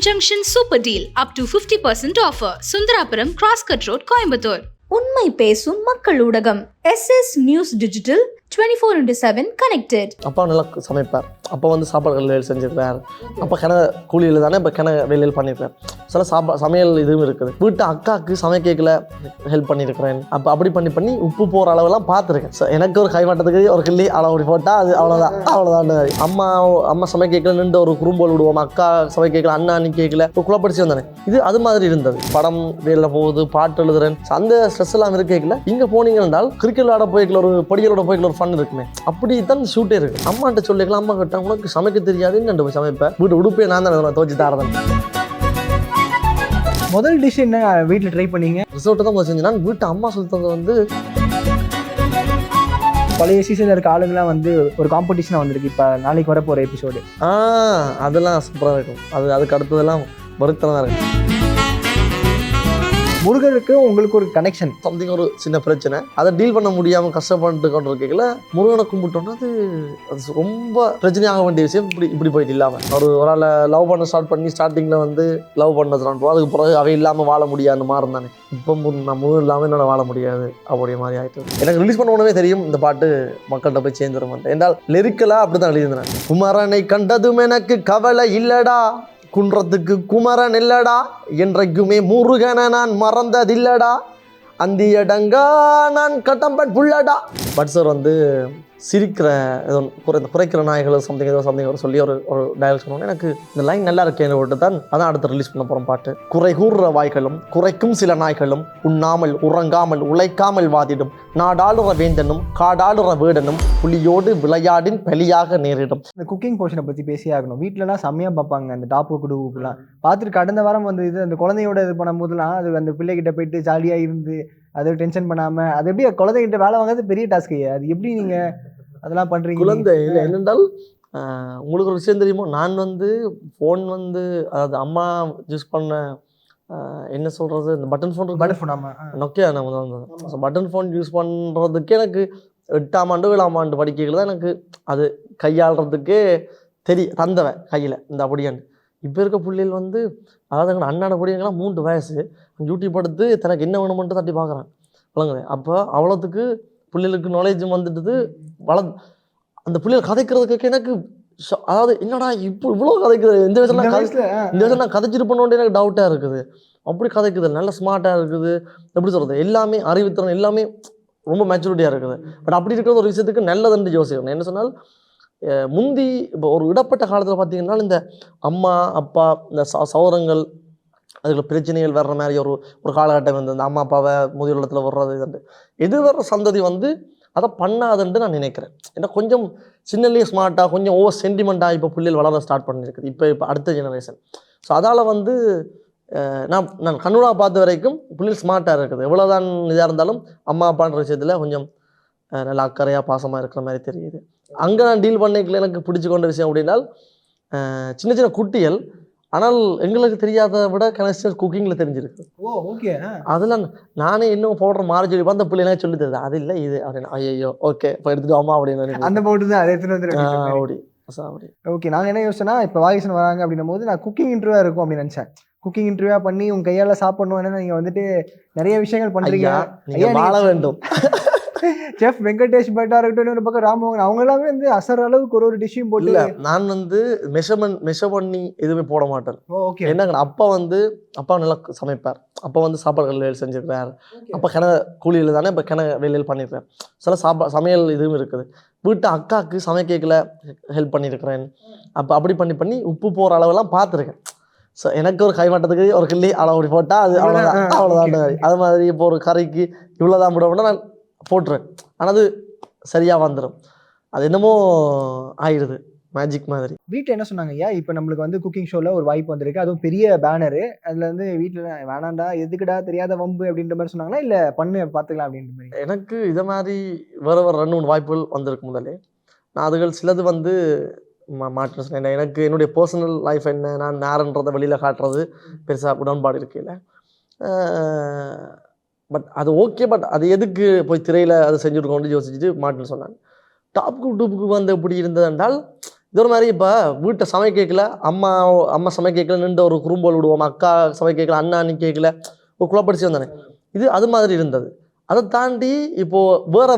Junction Super Deal up to 50% offer. Sundarapuram Crosscut Road, Coimbatore. உண்மை பேசும் மக்கள் ஊடகம் SS News Digital 24/7 connected. அப்பா நல்லா சமைப்பார். அப்போ வந்து சாப்பாடுகள் வேலை செஞ்சிருக்கார். அப்போ கூலியில் தானே இப்போ வேலையில் பண்ணியிருக்கார். சில சமையல் இதுவும் இருக்குது. வீட்டு அக்காவுக்கு சமைக்கல ஹெல்ப் பண்ணியிருக்கிறேன். அப்போ அப்படி பண்ணி உப்பு போகிற அளவெல்லாம் பார்த்துருக்கேன். ஸோ எனக்கு ஒரு கைமாட்டத்துக்கு ஒரு கிள்ளி அளவு போட்டால் அது அவ்வளோதான். அம்மா சமைக்கல நின்று ஒரு குறும்போல் விடுவோம். அக்கா சமைக்கல, அண்ணா அண்ணி கேட்கல, குழப்படிச்சு வந்தானே. இது அது மாதிரி இருந்தது. படம் வேலை போகுது, பாட்டு எழுதுறேன், அந்த ஸ்ட்ரெஸ் எல்லாம் இருக்கல. இங்கே போனீங்க என்றால் கிரிக்கெட் விளையாட போய்க்கல, ஒரு படிகளோட போய்க்கல, ஒரு ஃபன் இருக்குமே. அப்படி தான் ஷூட்டே இருக்கு. அம்மாட்ட சொல்லிக்கலாம், அம்மா கிட்ட உனக்கு சமைக்க தெரியாதுன்னு போய் சமைப்பேன். வீட்டு உடுப்பே நான் தான் துவச்சி தாரதான். முதல் டிஷ் என்ன வீட்டில் ட்ரை பண்ணீங்க? ரிசோர்ட்டை தான் முதல் செஞ்சேன். நான் வீட்டு அம்மா சொல்லித்தது வந்து பழைய சீசனில் இருக்க ஆளுங்களாம் வந்து ஒரு காம்படிஷனாக வந்திருக்கு. இப்போ நாளைக்கு வர போகிற எபிசோடு அதெல்லாம் சூப்பராக இருக்கும். அதுக்கு அடுத்ததெல்லாம் வருத்தமாக இருக்கும். முருகருக்கு உங்களுக்கு ஒரு கனெக்ஷன், சம்திங் ஒரு சின்ன பிரச்சனை, அதை டீல் பண்ண முடியாமல் கஷ்டப்பட்டு கொண்டு இருக்கல. முருகனை கும்பிட்டோன்னா அது ரொம்ப பிரச்சனையாக வேண்டிய விஷயம். இப்படி போயிட்டு இல்லாமல் ஒரு ஆளை லவ் பண்ண ஸ்டார்ட் பண்ணி ஸ்டார்டிங்கில் வந்து லவ் பண்ணதுனால அதுக்கு பிறகு அவை இல்லாமல் வாழ முடியாதுன்னு மாதிரி இருந்தானே. இப்போ நான் முருகன் இல்லாமல் என்னால் வாழ முடியாது அப்படிய மாதிரி ஆகிட்டு. எனக்கு ரிலீஸ் பண்ண உடனே தெரியும் இந்த பாட்டு மக்கள்கிட்ட போய் சேர்ந்துடும் என்றால் லிரிக்கலாக அப்படி தான் எழுதியிருந்தேன். குமரனை கண்டதும் எனக்கு கவலை இல்லடா, குன்றத்துக்கு குமரன் இல்லடா, என்றைக்குமே முருகனை நான் மறந்ததில்லடா, அந்தியடங்கா நான் கட்டம்பட் புள்ளடா. பட் சார் வந்து சிரிக்கிற ஏதோ குறைக்கிற நாய்கள் சம்திங் சொல்லி ஒரு டயலாக் சொன்னோன்னே எனக்கு இந்த லைன் நல்லா இருக்கேன்னு விட்டு தான் அதான் அடுத்து ரிலீஸ் பண்ண போகிறோம் பாட்டு. குறை கூறுற வாய்களும் குறைக்கும் சில நாய்களும் உண்ணாமல் உறங்காமல் உழைக்காமல் வாதிடும், நாடாளுற வேந்தனும் காடாளுற வேடனும் புலியோடு விளையாடின் பலியாக நேரிடும். இந்த குக்கிங் போர்ஷனை பற்றி பேசியே ஆகணும். வீட்டிலலாம் செம்மையாக பார்ப்பாங்க அந்த டாப்பு குடுக்குலாம் பார்த்துட்டு. கடந்த வாரம் வந்து இது அந்த குழந்தையோட இது பண்ணும்போதுலாம் அது அந்த பிள்ளைகிட்ட போயிட்டு ஜாலியாக இருந்து அதை டென்ஷன் பண்ணாமல் அது எப்படி குழந்தைகிட்ட வேலை வாங்கிறது பெரிய டாஸ்க்கு. அது எப்படி நீங்கள் அதெல்லாம் பண்ணுறீங்க? குழந்தை இல்லை என்னென்றால் உங்களுக்கு ஒரு விஷயம் தெரியுமோ, நான் வந்து ஃபோன் வந்து அதாவது அம்மா யூஸ் பண்ண என்ன சொல்கிறது, இந்த பட்டன் ஃபோன் நோக்கியா நம்ம பட்டன் ஃபோன் யூஸ் பண்ணுறதுக்கு எனக்கு 8ஆம் ஆண்டு 7ஆம் ஆண்டு படிக்கைகள் தான் எனக்கு அது கையாளுறதுக்கே தந்தவன் கையில் இந்த அப்படியான்னு. இப்போ இருக்க பிள்ளைகள் வந்து அதாவது எங்கள் அண்ணாட பிள்ளைங்களாம் 3 வயசு யூடியூப் எடுத்து தனக்கு என்ன வேணுமென்ட்டு தட்டி பார்க்குறான் வழங்குது. அப்போ அவ்வளோத்துக்கு பிள்ளைகளுக்கு நாலேஜும் வந்துட்டு அந்த பிள்ளைகள் கதைக்கிறதுக்கு எனக்கு அதாவது என்னடா இவ்வளோ கதைக்குது, இந்த வயசுல நான் கதைச்சிட்டு பண்ணோன்னு எனக்கு டவுட்டாக இருக்குது. அப்படி கதைக்குது, நல்ல ஸ்மார்ட்டாக இருக்குது. எப்படி சொல்கிறது, எல்லாமே அறிவுத்திறன் எல்லாமே ரொம்ப மெச்சூரிட்டியாக இருக்குது. பட் அப்படி இருக்கிற ஒரு விஷயத்துக்கு நல்லதுன்னு யோசிக்கணும். என்ன சொன்னால் முந்தி இப்போ ஒரு இடப்பட்ட காலத்தில் பார்த்தீங்கன்னா இந்த அம்மா அப்பா இந்த சௌரங்கள் அதுக்குள்ள பிரச்சனைகள் வர்ற மாதிரி ஒரு காலகட்டம் வந்து இந்த அம்மா அப்பாவை முதியோர் இல்லத்தில் வர்றது இதுண்டு எதிர்வர சந்ததி வந்து அதை பண்ணாதுன்ட்டு நான் நினைக்கிறேன். ஏன்னா கொஞ்சம் சின்னலேயே ஸ்மார்ட்டாக கொஞ்சம் ஓவர் சென்டிமெண்ட்டாக இப்போ பிள்ளைகள் வளர ஸ்டார்ட் பண்ணியிருக்குது இப்போ அடுத்த ஜெனரேஷன். ஸோ அதால் வந்து நான் கண்ணூடாக பார்த்த வரைக்கும் பிள்ளைகள் ஸ்மார்ட்டாக இருக்குது. எவ்வளோதான் இதாக இருந்தாலும் அம்மா அப்பான்ற விஷயத்தில் கொஞ்சம் நல்லா அக்கறையாக பாசமாக இருக்கிற மாதிரி தெரியுது. அங்கே நான் டீல் பண்ணிக்கல எனக்கு பிடிச்சி கொண்ட விஷயம் அப்படின்னால் சின்ன சின்ன குட்டிகள், ஆனால் எங்களுக்கு தெரியாத விட கனெக்ஷன் குக்கிங்கில் தெரிஞ்சிருக்கு. ஓகே, அதெல்லாம் நானே இன்னும் பவுடர் மாறி சொல்லி அந்த பிள்ளைங்க சொல்லி தருது. அது இல்லை இது அப்படின்னு ஐயோ ஓகே இப்போ எடுத்துட்டு அம்மா அப்படின்னு அந்த பவுடர் தான் அதை எடுத்துட்டு அப்படி. ஓகே, நாங்கள் என்ன யோசிச்சோன்னா இப்போ வாகிசன் வராங்க அப்படின்னும் போது நான் குக்கிங் இன்டர்வியூவாக இருக்கும் அப்படின்னு நினச்சேன். குக்கிங் இன்டர்வியூவாக பண்ணி உங்கள் கையால் சாப்பிடணும். ஏன்னா நீங்கள் வந்துட்டு நிறைய விஷயங்கள் பண்ணுறீங்க, நீங்கள் வாழ வேண்டும். செஃப் வெங்கடேஷ் பட்டா இருக்கட்டும், ஒரு பக்கம் ராமமோகன், அவங்க எல்லாமே வந்து அசர் அளவுக்கு ஒரு டிஷ்ஷையும் போட்டு. இல்லை நான் வந்து மெஷர் பண்ணி எதுவுமே போட மாட்டேன். ஓகே, என்னங்க அப்பா நல்லா சமைப்பார். அப்போ வந்து சாப்பாடுகள் வேலை செஞ்சிருக்கார். அப்போ கூலியில் தானே இப்போ வேலையில் பண்ணியிருக்கார். சில சமையல் இதுவும் இருக்குது. வீட்டு அக்காவுக்கு சமைக்கல ஹெல்ப் பண்ணியிருக்கிறேன். அப்போ அப்படி பண்ணி உப்பு போகிற அளவெல்லாம் பார்த்துருக்கேன். ஸோ எனக்கு ஒரு கைமாட்டத்துக்கு ஒரு கிள்ளி அளவு போட்டால் அது அவ்வளோதான். அது மாதிரி இப்போ ஒரு கறிக்கு இவ்வளோதான் போட நான் போட்டுருவேன். ஆனால் அது சரியாக வந்துடும். அது என்னமோ ஆயிடுது மேஜிக் மாதிரி. வீட்டில் என்ன சொன்னாங்க, இப்போ நம்மளுக்கு வந்து குக்கிங் ஷோவில் ஒரு வாய்ப்பு வந்திருக்கு, அதுவும் பெரிய பேனரு, அதில் வந்து வீட்டில் வேணாண்டா எதுக்குடா தெரியாத வம்பு அப்படின்ற மாதிரி சொன்னாங்களா, இல்லை பண்ணு பார்த்துக்கலாம் அப்படின்ற மாதிரி? எனக்கு இதை மாதிரி வேறு 2-3 வாய்ப்புகள் வந்திருக்கு முதலே. நான் அதுகள் சிலது வந்து மாற்றம். எனக்கு என்னுடைய பர்சனல் லைஃப் என்ன, நான் நேரன்றதை வெளியில் காட்டுறது பெருசாக உடன்பாடு இருக்கையில். பட் அது ஓகே, பட் அது எதுக்கு போய் திரையில் அதை செஞ்சுருக்கோன்னு யோசிச்சுட்டு மாட்டுன்னு சொன்னாங்க. டாப்புக்கு டூப்புக்கு வந்து எப்படி இருந்தது என்றால் இதே மாதிரி இப்போ வீட்டை சமைக்கல அம்மா சமைக்கல நின்று ஒரு குறும்போல் விடுவோம், அக்கா சமைக்கல அண்ணா அண்ணி கேட்கல ஒரு குழப்படிச்சு வந்தானே, இது அது மாதிரி இருந்தது. அதை தாண்டி இப்போது வேறு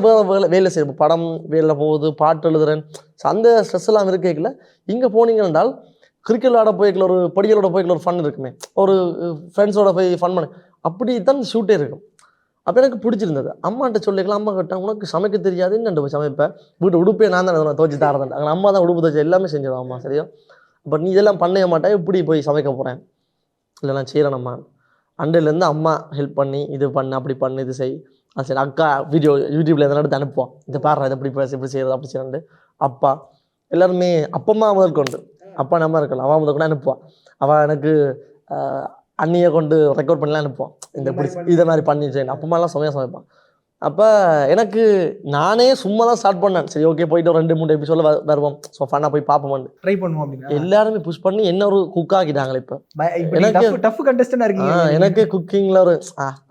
வேலை செய்யும், படம் வேலை போகுது, பாட்டு எழுதுறேன், அந்த ஸ்ட்ரெஸ் எல்லாம் இருக்கல. இங்கே போனீங்க என்றால் கிரிக்கெட் விளாட போய்க்கல, ஒரு படிகளோட போய்க்கல ஒரு ஃபன் இருக்குமே, ஒரு ஃப்ரெண்ட்ஸோட போய் ஃபன் பண்ணு, அப்படி தான் ஷூட்டே இருக்கும். அப்போ எனக்கு பிடிச்சிருந்தது. அம்மாட்ட சொல்லிக்கலாம், அம்மா கேட்டேன் உனக்கு சமைக்க தெரியாதுன்னு போய் சமைப்பேன், வீட்டு உடுப்பே நான் தான் துவச்சி தரதான், அங்கே அம்மா தான் உடுப்பு துவச்சி எல்லாமே செஞ்சிடும் அம்மா, சரியா? அப்போ நீ இதெல்லாம் பண்ணவே மாட்டேன், எப்படி போய் சமைக்க போகிறேன், இல்லை நான் செய்கிறேன் அம்மா. அண்டையிலேருந்து அம்மா ஹெல்ப் பண்ணி இது பண்ணு அப்படி பண்ணு இது செய், அது சரி அக்கா யூடியூப்பில் எதனா எடுத்து அனுப்புவான், இதை பாடுறா இதை இப்படி பேச இப்படி செய்கிறது அப்படி செய்யறது. அப்பா எல்லாருமே அப்பம்மா முதல் கொண்டு அப்பா நம்ம இருக்கலாம், அவன் முதல் கொண்டு அனுப்புவான், அவள் எனக்கு அண்ணியை கொண்டு ரெக்கார்ட் பண்ணலாம் அனுப்புவான், இந்த இப்படி இதை மாதிரி பண்ணி செய்யணும், அப்பம்மாலாம் செமையாக சமைப்பான். அப்போ எனக்கு நானே சும்மா தான் ஸ்டார்ட் பண்ணேன், சரி ஓகே போயிட்டு ஒரு 2-3 எபிசோட வருவோம், ஸோ ஃபன்னாக போய் பார்ப்போம் ட்ரை பண்ணுவோம் அப்படின்னு எல்லாருமே புஷ் பண்ணி என்ன ஒரு குக் ஆகிட்டாங்களே. இப்போ எனக்கு டஃப் கண்டஸ்டன்ட் இருக்கீங்க, எனக்கு குக்கிங்கில் ஒரு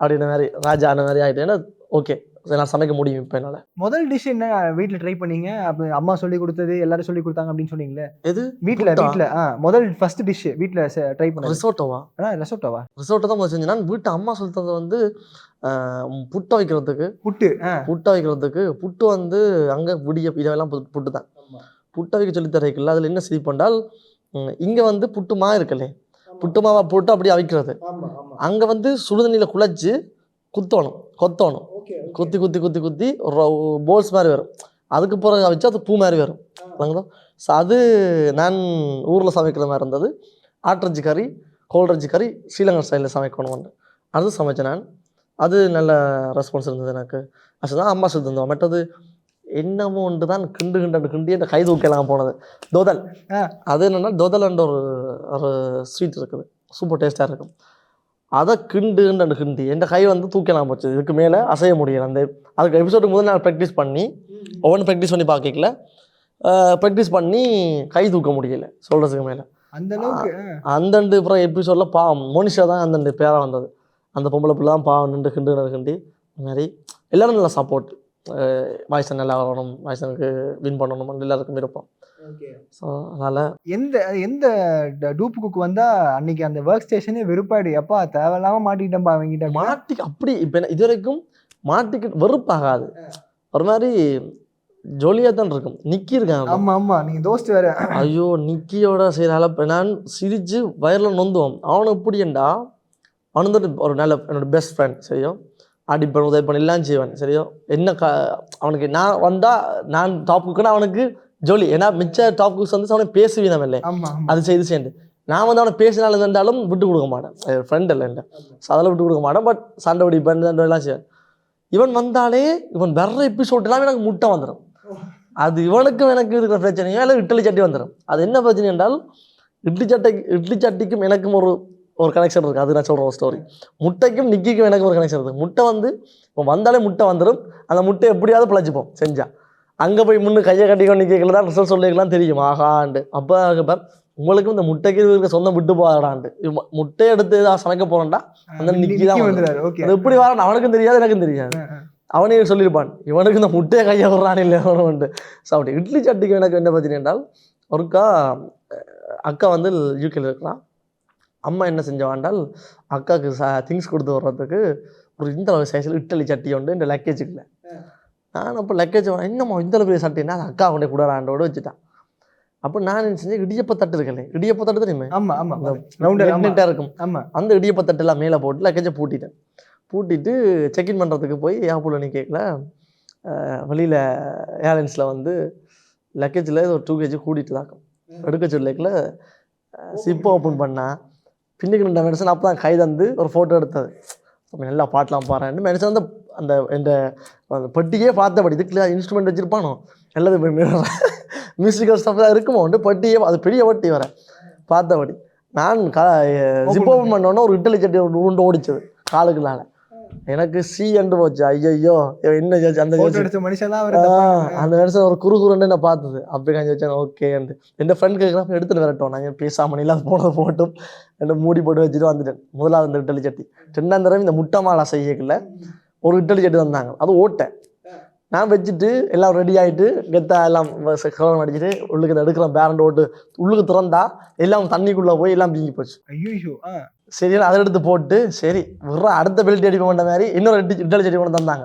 அப்படின்ற மாதிரி ராஜா அந்த மாதிரி ஆகிட்டு, ஏன்னா ஓகே நான் சமைக்க முடியும் இப்போ என்னால். முதல் டிஷ் என்ன வீட்டில் ட்ரை பண்ணீங்க? அப்போ அம்மா சொல்லி கொடுத்தது எல்லாரும் சொல்லி கொடுத்தாங்க அப்படின்னு சொன்னீங்களே, எது வீட்டில் முதல் ஃபர்ஸ்ட் டிஷ் வீட்டில் ட்ரை பண்ண? ரிசோட்டோவா தான் முதல் செஞ்சேன் நான். வீட்டு அம்மா சொல்லித்தது வந்து புட்டை வைக்கிறதுக்கு, புட்டை வைக்கிறதுக்கு புட்டு வந்து அங்கே இதெல்லாம் புட்டு தான் புட்டை வைக்க சொல்லி தரல. அதில் என்ன சரி பண்ணால் இங்கே வந்து புட்டு மா இருக்குல்லே, புட்டு மாவை போட்டு அப்படியே அவிக்கிறது, அங்கே வந்து சுடுதண்ணியில் குழச்சி கொத்தணும், குத்தி குத்தி குத்தி குத்தி ஒரு போல்ஸ் மாதிரி வரும், அதுக்கு பிறகு அவிச்சா அது பூ மாதிரி வரும். ஸோ அது நான் ஊரில் சமைக்கிற மாதிரி இருந்தது. ஆட்டிறச்சி கறி, கோல்ரச்சி கறி ஸ்ரீலங்கா ஸ்டைலில் சமைக்கணும், அது சமைச்சேன் நான். அது நல்ல ரெஸ்பான்ஸ் இருந்தது எனக்கு. அதுதான் அம்மா சொல்லி தந்தோம். மற்றது என்னமோ ஒன்று தான் கிண்டி அந்த கை தூக்கலாம் போனது தோதல். அது என்னென்னா தோதல்ன்ற ஒரு ஸ்வீட் இருக்குது, சூப்பர் டேஸ்ட்டாக இருக்கும். அதை கிண்டி என் கை வந்து தூக்கலாம் போச்சு, இதுக்கு மேலே அசைய முடியல. அதுக்கு எபிசோடுக்கு முதல் நான் ப்ராக்டிஸ் பண்ணி ஒவ்வொன்று ப்ராக்டிஸ் பண்ணி பார்க்கல, ப்ராக்டிஸ் பண்ணி கை தூக்க முடியல சொல்கிறதுக்கு மேலே அந்த அளவுக்கு. அந்தண்டு அப்புறம் எபிசோடில் பாவம் மோனிஷா தான் அந்தண்டு பேராக வந்தது, அந்த பொம்பளை பிள்ளை தான் பாவம் நின்று கிண்டு இந்த மாதிரி எல்லோரும் நல்லா சப்போர்ட், வாய்ஸன் நல்லா வரணும், வாய்ஸனுக்கு வின் பண்ணணும் எல்லாருக்கும் இருப்போம். ஸோ அதனால் எந்த டூப் குக் வந்தால் அன்றைக்கி அந்த ஒர்க் ஸ்டேஷனே வெறுப்பாயிடு, எப்பா தேவையில்லாமல் மாட்டிக்கிட்டேன்ப்பா அவங்ககிட்ட அப்படி இப்போ இது வரைக்கும் மாட்டிக்கிட்டு வெறுப்பாகாது, ஒரு மாதிரி ஜோலியாக தான் இருக்கும். நிக்கி இருக்காங்க, ஆமாம் நீங்கள் தோஸ்ட் வேறு, ஐயோ நிக்கியோட செய்கிறால நான் சிரித்து வயரில் நொந்துவோம். அவனை எப்படிண்டா அவன் வந்துட்டு ஒரு நல்ல என்னோட பெஸ்ட் ஃப்ரெண்ட், சரியும் அடிப்பேன் உதவி பண்ண எல்லாம் செய்வேன், சரியும் என்ன அவனுக்கு நான் வந்தால் நான் டாப் குக்குன்னா அவனுக்கு ஜோலி, ஏன்னா மிச்ச டாப் குக்ஸ் வந்து அவனை பேசுவீன் நம்ம இல்லை, அது செய்து சேர்ந்து நான் வந்து அவனை பேசினாலும் இருந்தாலும் விட்டு கொடுக்க மாட்டேன், ஃப்ரெண்ட் இல்லை இல்லை, ஸோ அதெல்லாம் விட்டு கொடுக்க மாட்டேன். பட் சண்டை பிடிப்பேன் எல்லாம் செய்வேன். இவன் வந்தாலே இவன் வர்ற எபிசோட்லாம் எனக்கு முட்டை வந்துடும், அது இவனுக்கும் எனக்கு இருக்கிற பிரச்சனையோ இல்லை இட்லி சட்டி வந்துடும். அது என்ன பிரச்சனை என்றால் இட்லி சட்டிக்கும் எனக்கும் ஒரு கனெக்ஷன் இருக்குது, அது நான் சொல்கிற ஒரு ஸ்டோரி. முட்டைக்கும் நிக்கிக்கும் எனக்கு ஒரு கனெக்ஷன் இருக்குது. முட்டை வந்து இப்போ வந்தாலே முட்டை வந்துடும், அந்த முட்டை எப்படியாவது பிழைச்சிப்போம் செஞ்சால். அங்கே போய் முன்னு கையை கட்டிக்கொண்டு நிற்கல தான் ரிசல்ட் சொல்லிக்கலாம் தெரியும் ஆகாண்டு. அப்போ உங்களுக்கும் இந்த முட்டைக்கு இருக்க சொந்தம் விட்டு போகிறான்ட்டு முட்டையை எடுத்து ஏதாவது சமைக்க போகிறேன்டா அந்த நிக்கி தான் அது எப்படி வரான் அவனுக்கும் தெரியாது எனக்கும் தெரியாது. அவனே சொல்லியிருப்பான் இவனுக்கு இந்த முட்டையை கையை விடுறான் இல்லை அவனுண்டு. ஸோ அப்படி இட்லி சட்டிக்கு எனக்கு என்ன பிரச்சனை என்றால், ஒருக்கா அக்கா வந்து யூகேல இருக்கிறான். அம்மா என்ன செஞ்சவாண்டால் அக்காவுக்கு திங்ஸ் கொடுத்து வர்றதுக்கு ஒரு இந்த சைஸில் இட்லி சட்டி உண்டு இந்த லக்கேஜுக்குள்ள. நான் அப்போ லக்கேஜ் என்னம்மா இந்த பெரிய சட்டின்னா அது அக்கா கொண்டே கூட ஆண்டோடு வச்சுட்டான். அப்போ நான் என்ன செஞ்சேன், இடியப்ப தட்டு இருக்கல, இடியப்ப தட்டு தெரியுமே, நீட்டாக இருக்கும், அந்த இடியப்ப தட்டுலாம் மேலே போட்டு லக்கேஜை பூட்டிட்டு செக்இன் பண்ணுறதுக்கு போய் ஏர்போர்ட்டில் நீ கேட்கல வெளியில் ஏர்லைன்ஸில் வந்து லக்கேஜில் ஒரு 2 kg கூட்டிகிட்டு தாக்கும் எடுக்க சொல்லிக்கல. சிப்பை ஓப்பன் பண்ணால் பின்னுக்கு 2 மெடிசன் அப்போ தான் கை தந்து ஒரு ஃபோட்டோ எடுத்தது. நல்லா பாட்டெலாம் பாடுறேன் மெடிசன் வந்து அந்த இந்த பெட்டியே பார்த்தபடி இதுக்குள்ள இன்ஸ்ட்ருமெண்ட் வச்சுருப்பானோ எல்லாது மியூசிக்கல் ஸ்டஃப் தான் இருக்குமோ வந்து பெட்டியே அது பெரிய பட்டி வர பார்த்தபடி நான் ஜிப் ஓப்பன் பண்ணோன்னா ஒரு இட்லி சட்டி உருண்டு ஓடிச்சது காலுக்குள்ளால. எனக்கு சி அண்டு போச்சு. ஐயோ என்ன அந்த மனுஷன் ஒரு குறுகுறுன்னு நான் பார்த்தது அப்படி காஞ்சி வச்சேன். ஓகே என் ஃப்ரெண்ட் கேட்குறப்ப எடுத்துகிட்டு வரட்டும், நாங்கள் பேசாமல் இல்லாத போனதை போட்டும் என்ன மூடி போட்டு வச்சுட்டு வந்துட்டேன். முதலாவது இந்த இட்லி சட்டி 2ஆம் தடவை இந்த முட்டை மாலை செய்யல ஒரு இட்லி சட்டி வந்தாங்க, அது ஓட்டை நான் வச்சுட்டு எல்லாம் ரெடி ஆகிட்டு கெத்தா எல்லாம் கலவரம் அடிச்சுட்டு உள்ளுக்கு எடுக்கிறேன் பேரண்ட் ஓட்டு உள்ளுக்கு திறந்தா எல்லாம் தண்ணிக்குள்ளே போய் எல்லாம் பிங்கி போச்சு. ஐயோ சரி அதை எடுத்து போட்டு சரி விட்ற அடுத்த பெல்ட் அடி பண்ண மாதிரி இன்னொரு இட்டலி செடி கொண்டு தந்தாங்க.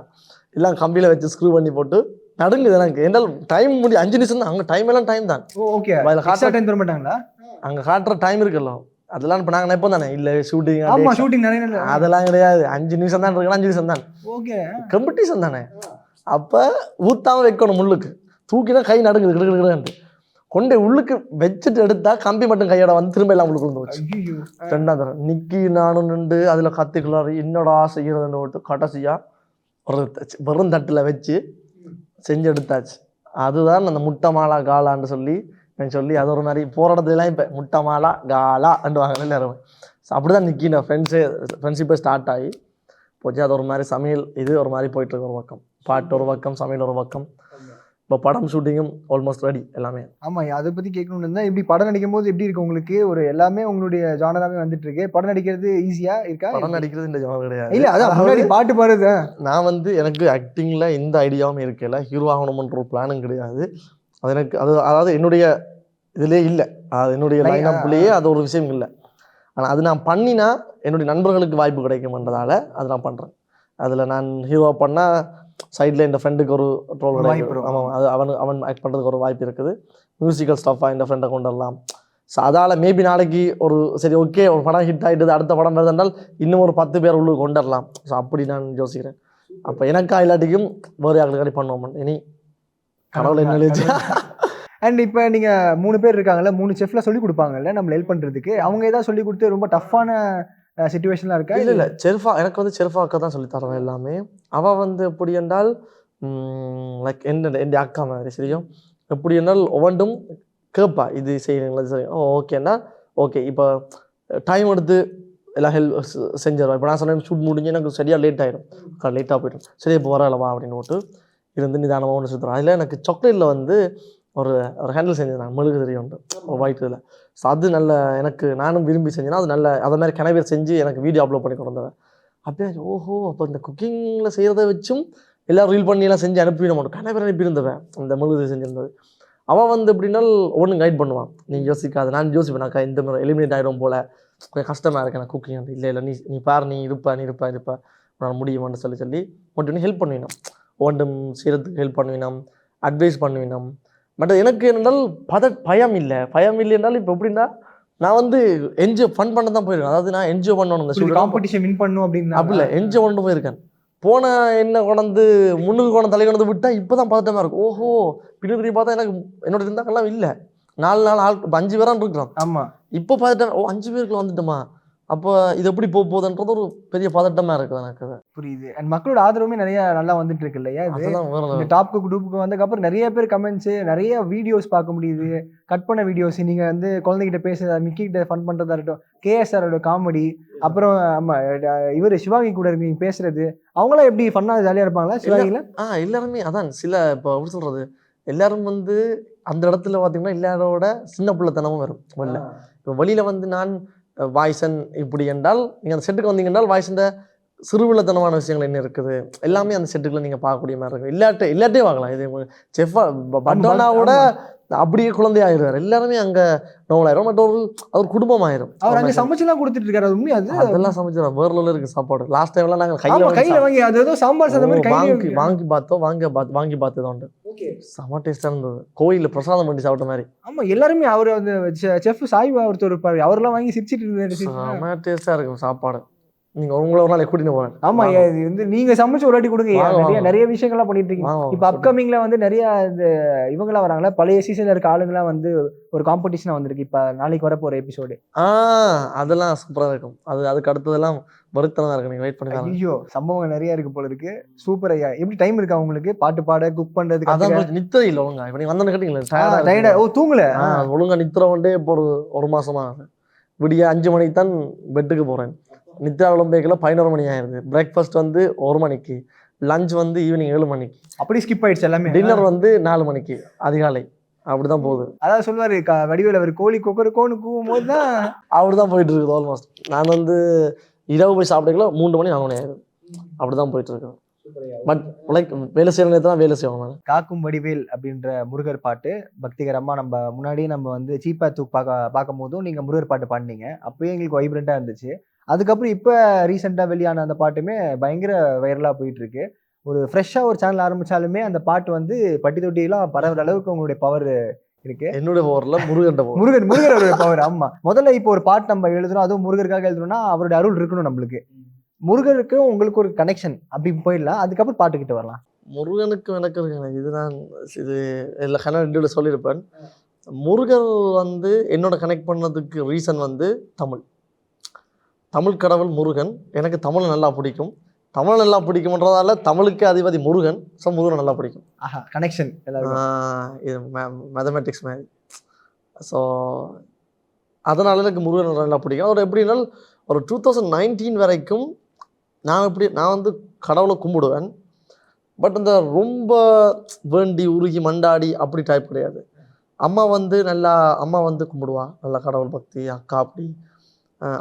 எல்லாம் கம்பியில் வச்சு ஸ்க்ரூ பண்ணி போட்டு நடுங்குது எனக்கு. என்னால் டைம் 5 நிமிஷம் தான். அங்கே டைம் எல்லாம் டைம் தான். ஓகே டைம் தர மாட்டாங்களா? அங்கே காட்டுற டைம் இருக்குல்ல அதெல்லாம் இப்போ நாங்கள் நினைப்போம் தானே இல்லை ஷூட்டிங் ஷூட்டிங் நிறைய அதெல்லாம் கிடையாது. 5 நிமிஷம் தான் இருக்குன்னா 5 நிமிஷம் தான். ஓகே காம்படிஷன் தானே. அப்போ ஊத்தாம வைக்கணும் முள்ளுக்கு தூக்கினா கை நடுங்குது கிடுக்கிட்டு கொண்டே உள்ளுக்கு வச்சுட்டு எடுத்தா கம்பி மட்டும் கையோட வந்து திரும்ப எல்லாம் உள்ளுக்கு விழுந்து வச்சு 2ஆம் தரம் நிக்கி நானும் நின்று அதில் கத்திக்குள்ளாரு என்னடா செய்யறதுன்னு விட்டு கடைசியா ஒரு வெறும் தட்டில் வச்சு செஞ்சு எடுத்தாச்சு. அதுதான் அந்த முட்டை மாலா காலான்னு சொல்லி அது ஒரு மாதிரி போகிற இடத்துலாம் இப்போ முட்டை மாலா காலா அண்டுவாங்க எல்லாரும். ஸோ அப்படிதான் நிக்கி நான் ஃப்ரெண்ட்ஷிப்பை ஸ்டார்ட் ஆகி போச்சு. அது ஒரு மாதிரி சமையல் இது ஒரு மாதிரி போயிட்டுருக்கு. ஒரு பக்கம் பாட்டு ஒரு பக்கம் சமையல் ஒரு பக்கம். இப்போ படம் ஷூட்டிங்கும் ஆல்மோஸ்ட் ரெடி எல்லாமே. ஆமாம் அதை பற்றி கேட்கணும்னு இருந்தால் இப்படி படம் நடிக்கும் போது எப்படி இருக்கு உங்களுக்கு? ஒரு எல்லாமே உங்களுடைய ஜானராகவே வந்துட்டு இருக்கு. படம் நடிக்கிறது ஈஸியாக இருக்கா? படம் நடிக்கிறது இந்த ஜானர் கிடையாது. இல்லை அதான் முன்னாடி பாட்டு பாடுறது. நான் வந்து எனக்கு ஆக்டிங்கில் எந்த ஐடியாவும் இருக்கல. ஹீரோ ஆகணும்ன்ற ஒரு பிளானும் கிடையாது. அது எனக்கு அதாவது என்னுடைய இதுலேயே இல்லை. அது என்னுடைய லைனப்லேயே அது ஒரு விஷயம் இல்லை. ஆனால் அது நான் பண்ணினா என்னுடைய நண்பர்களுக்கு வாய்ப்பு கிடைக்கும்ன்றதால அது நான் பண்ணுறேன். அதில் நான் ஹீரோ பண்ணால் சைடில் என் ஃப்ரெண்டுக்கு ஒரு ரோல் கிடைக்கும். ஆமாம் அது அவன் ஆக்ட் பண்ணுறதுக்கு ஒரு வாய்ப்பு இருக்குது. மியூசிக்கல் ஸ்டாஃபாக என் ஃப்ரெண்டை கொண்டு வரலாம். ஸோ அதால் மேபி நாளைக்கு ஒரு சரி ஓகே ஒரு படம் ஹிட் ஆகிடுது அடுத்த படம் வருதுன்றால் இன்னும் ஒரு 10 பேர் உள்ளே கொண்டு வரலாம். ஸோ அப்படி நான் யோசிக்கிறேன். அப்போ எனக்கா இல்லாட்டிக்கும் வேறு யாருக்கு பண்ணுவோம் இனி கடவுள் என்ன எழுதி. அண்ட் இப்போ நீங்கள் 3 பேர் இருக்காங்கல்ல, 3 செஃப்லாம் சொல்லி கொடுப்பாங்கல்ல நம்மளை ஹெல்ப் பண்ணுறதுக்கு. அவங்க ஏதாவது சொல்லி கொடுத்து ரொம்ப டஃப்பான சிச்சுவேஷன்லாம் இருக்கா? இல்லை செர்ஃபா எனக்கு வந்து செர்ஃபாக்க தான் சொல்லி தரேன் எல்லாமே. அவள் வந்து எப்படி என்றால் லைக் என் அக்கா மாதிரி சரியும். எப்படி என்றால் ஒவ்வொன்றும் கேட்பா இது செய்யறீங்களா சரி ஓகேன்னா ஓகே. இப்போ டைம் எடுத்து எல்லாம் ஹெல்ப் செஞ்சிடுவா. இப்போ நான் சொன்னேன் ஷூட் முடிஞ்சு எனக்கு சரியாக லேட் ஆகிடும். லேட்டாக போய்டும். சரி இப்போ வரலவா அப்படின்னு விட்டு இருந்து நிதானமாக ஒன்று சுற்றுறோம். அதில் எனக்கு சாக்லேட்டில் வந்து ஒரு ஹேண்டில் செஞ்சிருந்தாங்க மெழுகு தெரியும்ட்டு ஒரு ஒயிட் இதில். ஸோ அது நல்ல எனக்கு நானும் விரும்பி செஞ்சேன்னா அது நல்ல அதை மாதிரி கனவேர் செஞ்சு எனக்கு வீடியோ அப்லோட் பண்ணி கொடுத்தவன். அப்படியே ஓஹோ அப்போ இந்த குக்கிங்கில் செய்கிறத வச்சும் எல்லாம் ரீல் பண்ணியெல்லாம் செஞ்சு அனுப்பிட மாட்டோம். கனவேர் அனுப்பியிருந்தவன் அந்த மெழுகு செஞ்சிருந்தது. அவன் வந்து எப்படின்னா ஒன்றும் கைட் பண்ணுவான். நீ யோசிக்காது நான் யோசிப்பேனாக்கா இந்த மாதிரி எலிமினேட் ஆகிடும் போல் கொஞ்சம் கஷ்டமாக இருக்கு எனக்கு குக்கிங். வந்து இல்லை நீ பாரு நீ இருப்பா நான் முடியுமான்னு சொல்லி மட்டும் ஹெல்ப் பண்ணுவினோம். ஒன்றும் செய்கிறதுக்கு ஹெல்ப் பண்ணுவினோம் அட்வைஸ் பண்ணுவினோம். பட் எனக்கு என்னென்றால் பயம் இல்லை என்றால் இப்போ எப்படின்னா நான் வந்து என்ஜாய் ஃபன் பண்ண தான் போயிருக்கேன். அதாவது நான் என்ஜாய் பண்ணணும் இந்த காம்படிஷன் வின் பண்ணணும் அப்படின்னு அப்படி இல்லை என்ஜாய் பண்ணிட்டு போயிருக்கேன். போன என்ன கொண்டு முன்னுக்கு கொண்டு தலை கொண்டு விட்டால் இப்போ தான் பதட்டமாக இருக்கும். ஓஹோ பின்னாடி பார்த்தா எனக்கு என்னோட இருந்தாங்கலாம் இல்லை 4 நாள் ஆள் 5 பேரான் இருக்கிறோம். ஆமாம் இப்போ பதட்டம் 5 பேருக்குள்ள வந்துட்டோமா அப்போ இது எப்படி போகுதுன்றது ஒரு பெரிய பதட்டமாக இருக்குது எனக்கு. புரியுது. அண்ட் மக்களோட ஆதரவுமே நிறைய நல்லா வந்துட்டு இருக்கு இல்லையா? இந்த டாப் குரூப்புக்கு வந்ததுக்கப்புறம் நிறைய பேர் கமெண்ட்ஸு நிறைய வீடியோஸ் பார்க்க முடியுது. கட் பண்ண வீடியோஸ் நீங்கள் வந்து குழந்தைகிட்ட பேசுறதா மிக்கிட்ட ஃபன் பண்ணுறதா இருக்கட்டும், கேஎஸ்ஆரோட காமெடி, அப்புறம் இவர் சிவாங்கி கூட இருக்கு நீங்கள் பேசுறது, அவங்களாம் எப்படி ஃபன்னாக ஜாலியாக இருப்பாங்களா சிவாங்கியில்? எல்லாருமே அதான் சில இப்போ எப்படி சொல்கிறது எல்லாரும் வந்து அந்த இடத்துல பார்த்தீங்கன்னா எல்லாரோட சின்ன பிள்ளைத்தனமும் வரும் வெளில. இப்போ வெளியில் வந்து நான் வாய்ஸன் இப்படி என்றால் நீங்கள் அந்த செட்டுக்கு வந்தீங்க என்றால் வாய்ஸின் சிறுவில்லத்தனமான விஷயங்கள் என்ன இருக்குது எல்லாமே அந்த செட்டுக்குள்ள நீங்கள் பார்க்கக்கூடிய மாதிரி இருக்கும். இல்லாட்டே பார்க்கலாம். இது செஃபா பட்டோனாவோட அப்படியே குழந்தையாகிடுவார். எல்லாருமே அங்கே நோவலாயிரும். பட் ஒரு குடும்பம் ஆயிரும். அவர் அங்கே சமைச்சுலாம் கொடுத்துட்டு இருக்காரு. அது உண்மையா? அதெல்லாம் சமைச்சிடும். வேற லெவலில் இருக்குது சாப்பாடு. லாஸ்ட் டைம்லாம் நாங்கள் கையில் வாங்கி அது ஏதோ சாம்பார் சாதம் மாதிரி வாங்கி பார்த்தோம் உண்டு. செம டேஸ்டாக இருந்தது. கோயிலில் பிரசாதம் பண்ணி சாப்பிட்ட மாதிரி. ஆமாம் எல்லாருமே அவர் அந்த செஃப் சாய்வா ஒருத்தர் இருப்பார். அவரெல்லாம் வாங்கி சிரிச்சிட்டு இருந்தாரு. செம டேஸ்டாக இருக்கும் சாப்பாடு. நீங்கள் உங்களை ஒரு நாள் கூட்டின்னு போகிறேன். ஆமாம் இது வந்து நீங்கள் சமைச்சு ஒரு வாட்டி கொடுங்க. நிறைய விஷயங்கள்லாம் பண்ணிட்டு இருக்கீங்க. இப்போ அப்கமிங்கில் வந்து நிறைய இந்த இவங்களாம் வராங்களா பழைய சீசனில் இருக்க ஆளுங்களாம் வந்து ஒரு காம்படிஷனாக வந்திருக்கு. இப்போ நாளைக்கு வரப்போ ஒரு எபிசோடு அதெல்லாம் சூப்பராக இருக்கும். அதுக்கு அடுத்ததெல்லாம் வருத்தமாக இருக்கு. நீங்கள் வெயிட் பண்ணி. ஐயோ சம்பவங்கள் நிறைய இருக்கு போல இருக்கு. சூப்பர் ஐயா. எப்படி டைம் இருக்கா உங்களுக்கு பாட்டு பாட குக் பண்ணுறதுக்கு? அதான் நித்திரை இல்லை ஒழுங்கா. இப்போ நீங்கள் வந்தோன்னு கேட்டீங்களா தூங்கல ஒழுங்கா நித்திரை கொண்டே இப்போ ஒரு மாசமாக விடிய 5 மணிக்கு தான் பெட்டுக்கு போகிறேன். நித்யா விளம்பேக்கில் 11 மணி ஆயிடுது. பிரேக்ஃபாஸ்ட் வந்து 1 மணிக்கு, லஞ்ச் வந்து ஈவினிங் 7 மணிக்கு, அப்படி ஸ்கிப் ஆயிடுச்சு எல்லாமே. டின்னர் வந்து 4 மணிக்கு அதிகாலை. அப்படிதான் போகுது. அதாவது சொல்லுவாரு வடிவேல் அவர் கோழி கொக்கரக்கோன்னு கூவும் போது தான் அப்படிதான் போயிட்டு இருக்குது ஆல்மோஸ்ட். நான் வந்து இரவு போய் சாப்பிடல 3 மணி 4 மணி ஆயிடுது. அப்படிதான் போயிட்டு இருக்கேன். பட் லைக் வேலை செய்கிற நேரத்தில் தான் வேலை செய்வோம் நான். காக்கும் வடிவேல் அப்படின்ற முருகர் பாட்டு பக்திகரமாக நம்ம முன்னாடியே நம்ம வந்து சீப்பா தூக் பார்க்கும் போதும் நீங்கள் முருகர் பாட்டு பாடினீங்க. அப்போயே எங்களுக்கு வைப்ரண்ட்டாக இருந்துச்சு. அதுக்கப்புறம் இப்போ ரீசெண்டாக வெளியான அந்த பாட்டுமே பயங்கர வைரலாக போயிட்டு இருக்கு. ஒரு ஃப்ரெஷ்ஷாக ஒரு சேனல் ஆரம்பிச்சாலுமே அந்த பாட்டு வந்து பட்டி தொட்டியெல்லாம் பரவுற அளவுக்கு உங்களுடைய பவர் இருக்கு. என்னுடைய பவர்ல முருகரோட பவர். ஆமா, முதல்ல இப்போ ஒரு பாட்டு நம்ம எழுதுறோம், அதுவும் முருகருக்காக எழுதுறோம்னா அவருடைய அருள் இருக்கணும் நம்மளுக்கு. முருகருக்கு உங்களுக்கு ஒரு கனெக்ஷன் அப்படி போயிடலாம், அதுக்கப்புறம் பாட்டுக்கிட்ட வரலாம். முருகனுக்கு எனக்கு இருக்கு, இதுதான் இது இல்லை கனெக்ட் சொல்லியிருப்பேன். முருகர் வந்து என்னோட கனெக்ட் பண்ணதுக்கு ரீசன் வந்து தமிழ் கடவுள் முருகன். எனக்கு தமிழ் நல்லா பிடிக்கும். தமிழ் நல்லா பிடிக்கும்ன்றதால தமிழுக்கு அதிபதி முருகன். ஸோ முருகன் நல்லா பிடிக்கும். கனெக்ஷன் இது மேத்தமெட்டிக்ஸ் மாதிரி. ஸோ அதனால எனக்கு முருகன் நல்லா பிடிக்கும். அவர் எப்படின்னா ஒரு 2019 வரைக்கும் நான் வந்து கடவுளை கும்பிடுவேன். பட் அந்த ரொம்ப வேண்டி உருகி மண்டாடி அப்படி டைப் கிடையாது. அம்மா வந்து கும்பிடுவா, நல்லா கடவுள் பக்தி. அக்கா அப்படி,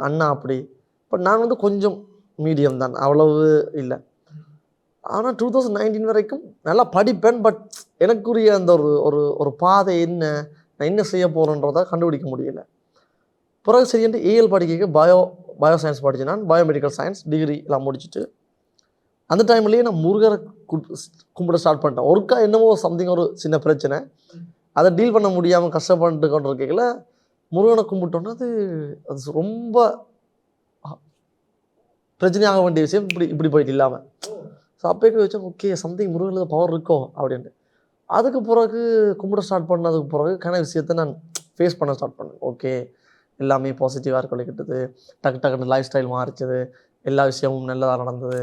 அண்ணா அப்படி. பட் நான் வந்து கொஞ்சம் மீடியம் தான், அவ்வளவு இல்லை. ஆனால் 2019 வரைக்கும் நல்லா படிப்பேன். பட் எனக்குரிய அந்த ஒரு பாதை என்ன, நான் என்ன செய்ய போகிறேன்றதை கண்டுபிடிக்க முடியல. பிறகு சரின்ட்டு ஏஎல் படிக்க பயோ சயின்ஸ் படித்தேன். நான் பயோமெடிக்கல் சயின்ஸ் டிகிரி எல்லாம் முடிச்சுட்டு அந்த டைம்லேயே நான் முருகரை கும்பிட ஸ்டார்ட் பண்ணிட்டேன். ஒருக்கா என்னமோ சம்திங் ஒரு சின்ன பிரச்சனை, அதை டீல் பண்ண முடியாமல் கஷ்டப்பட்டு கொண்டு இருக்கல முருகனை கும்பிட்டோன்னா அது ரொம்ப பிரச்சனையாக வேண்டிய விஷயம் இப்படி போயிட்டு இல்லாமல். ஸோ அப்போக்கு வச்சோம், ஓகே சம்திங் முருகனுக்கு பவர் இருக்கோ அப்படின்ட்டு. அதுக்கு பிறகு கும்பிட ஸ்டார்ட் பண்ணதுக்கு பிறகு விஷயத்தை நான் ஃபேஸ் பண்ண ஸ்டார்ட் பண்ணேன். ஓகே எல்லாமே பாசிட்டிவாக இருக்கிட்டது, டக்குன்னு லைஃப் ஸ்டைல் மாறிச்சது, எல்லா விஷயமும் நல்லதாக நடந்தது,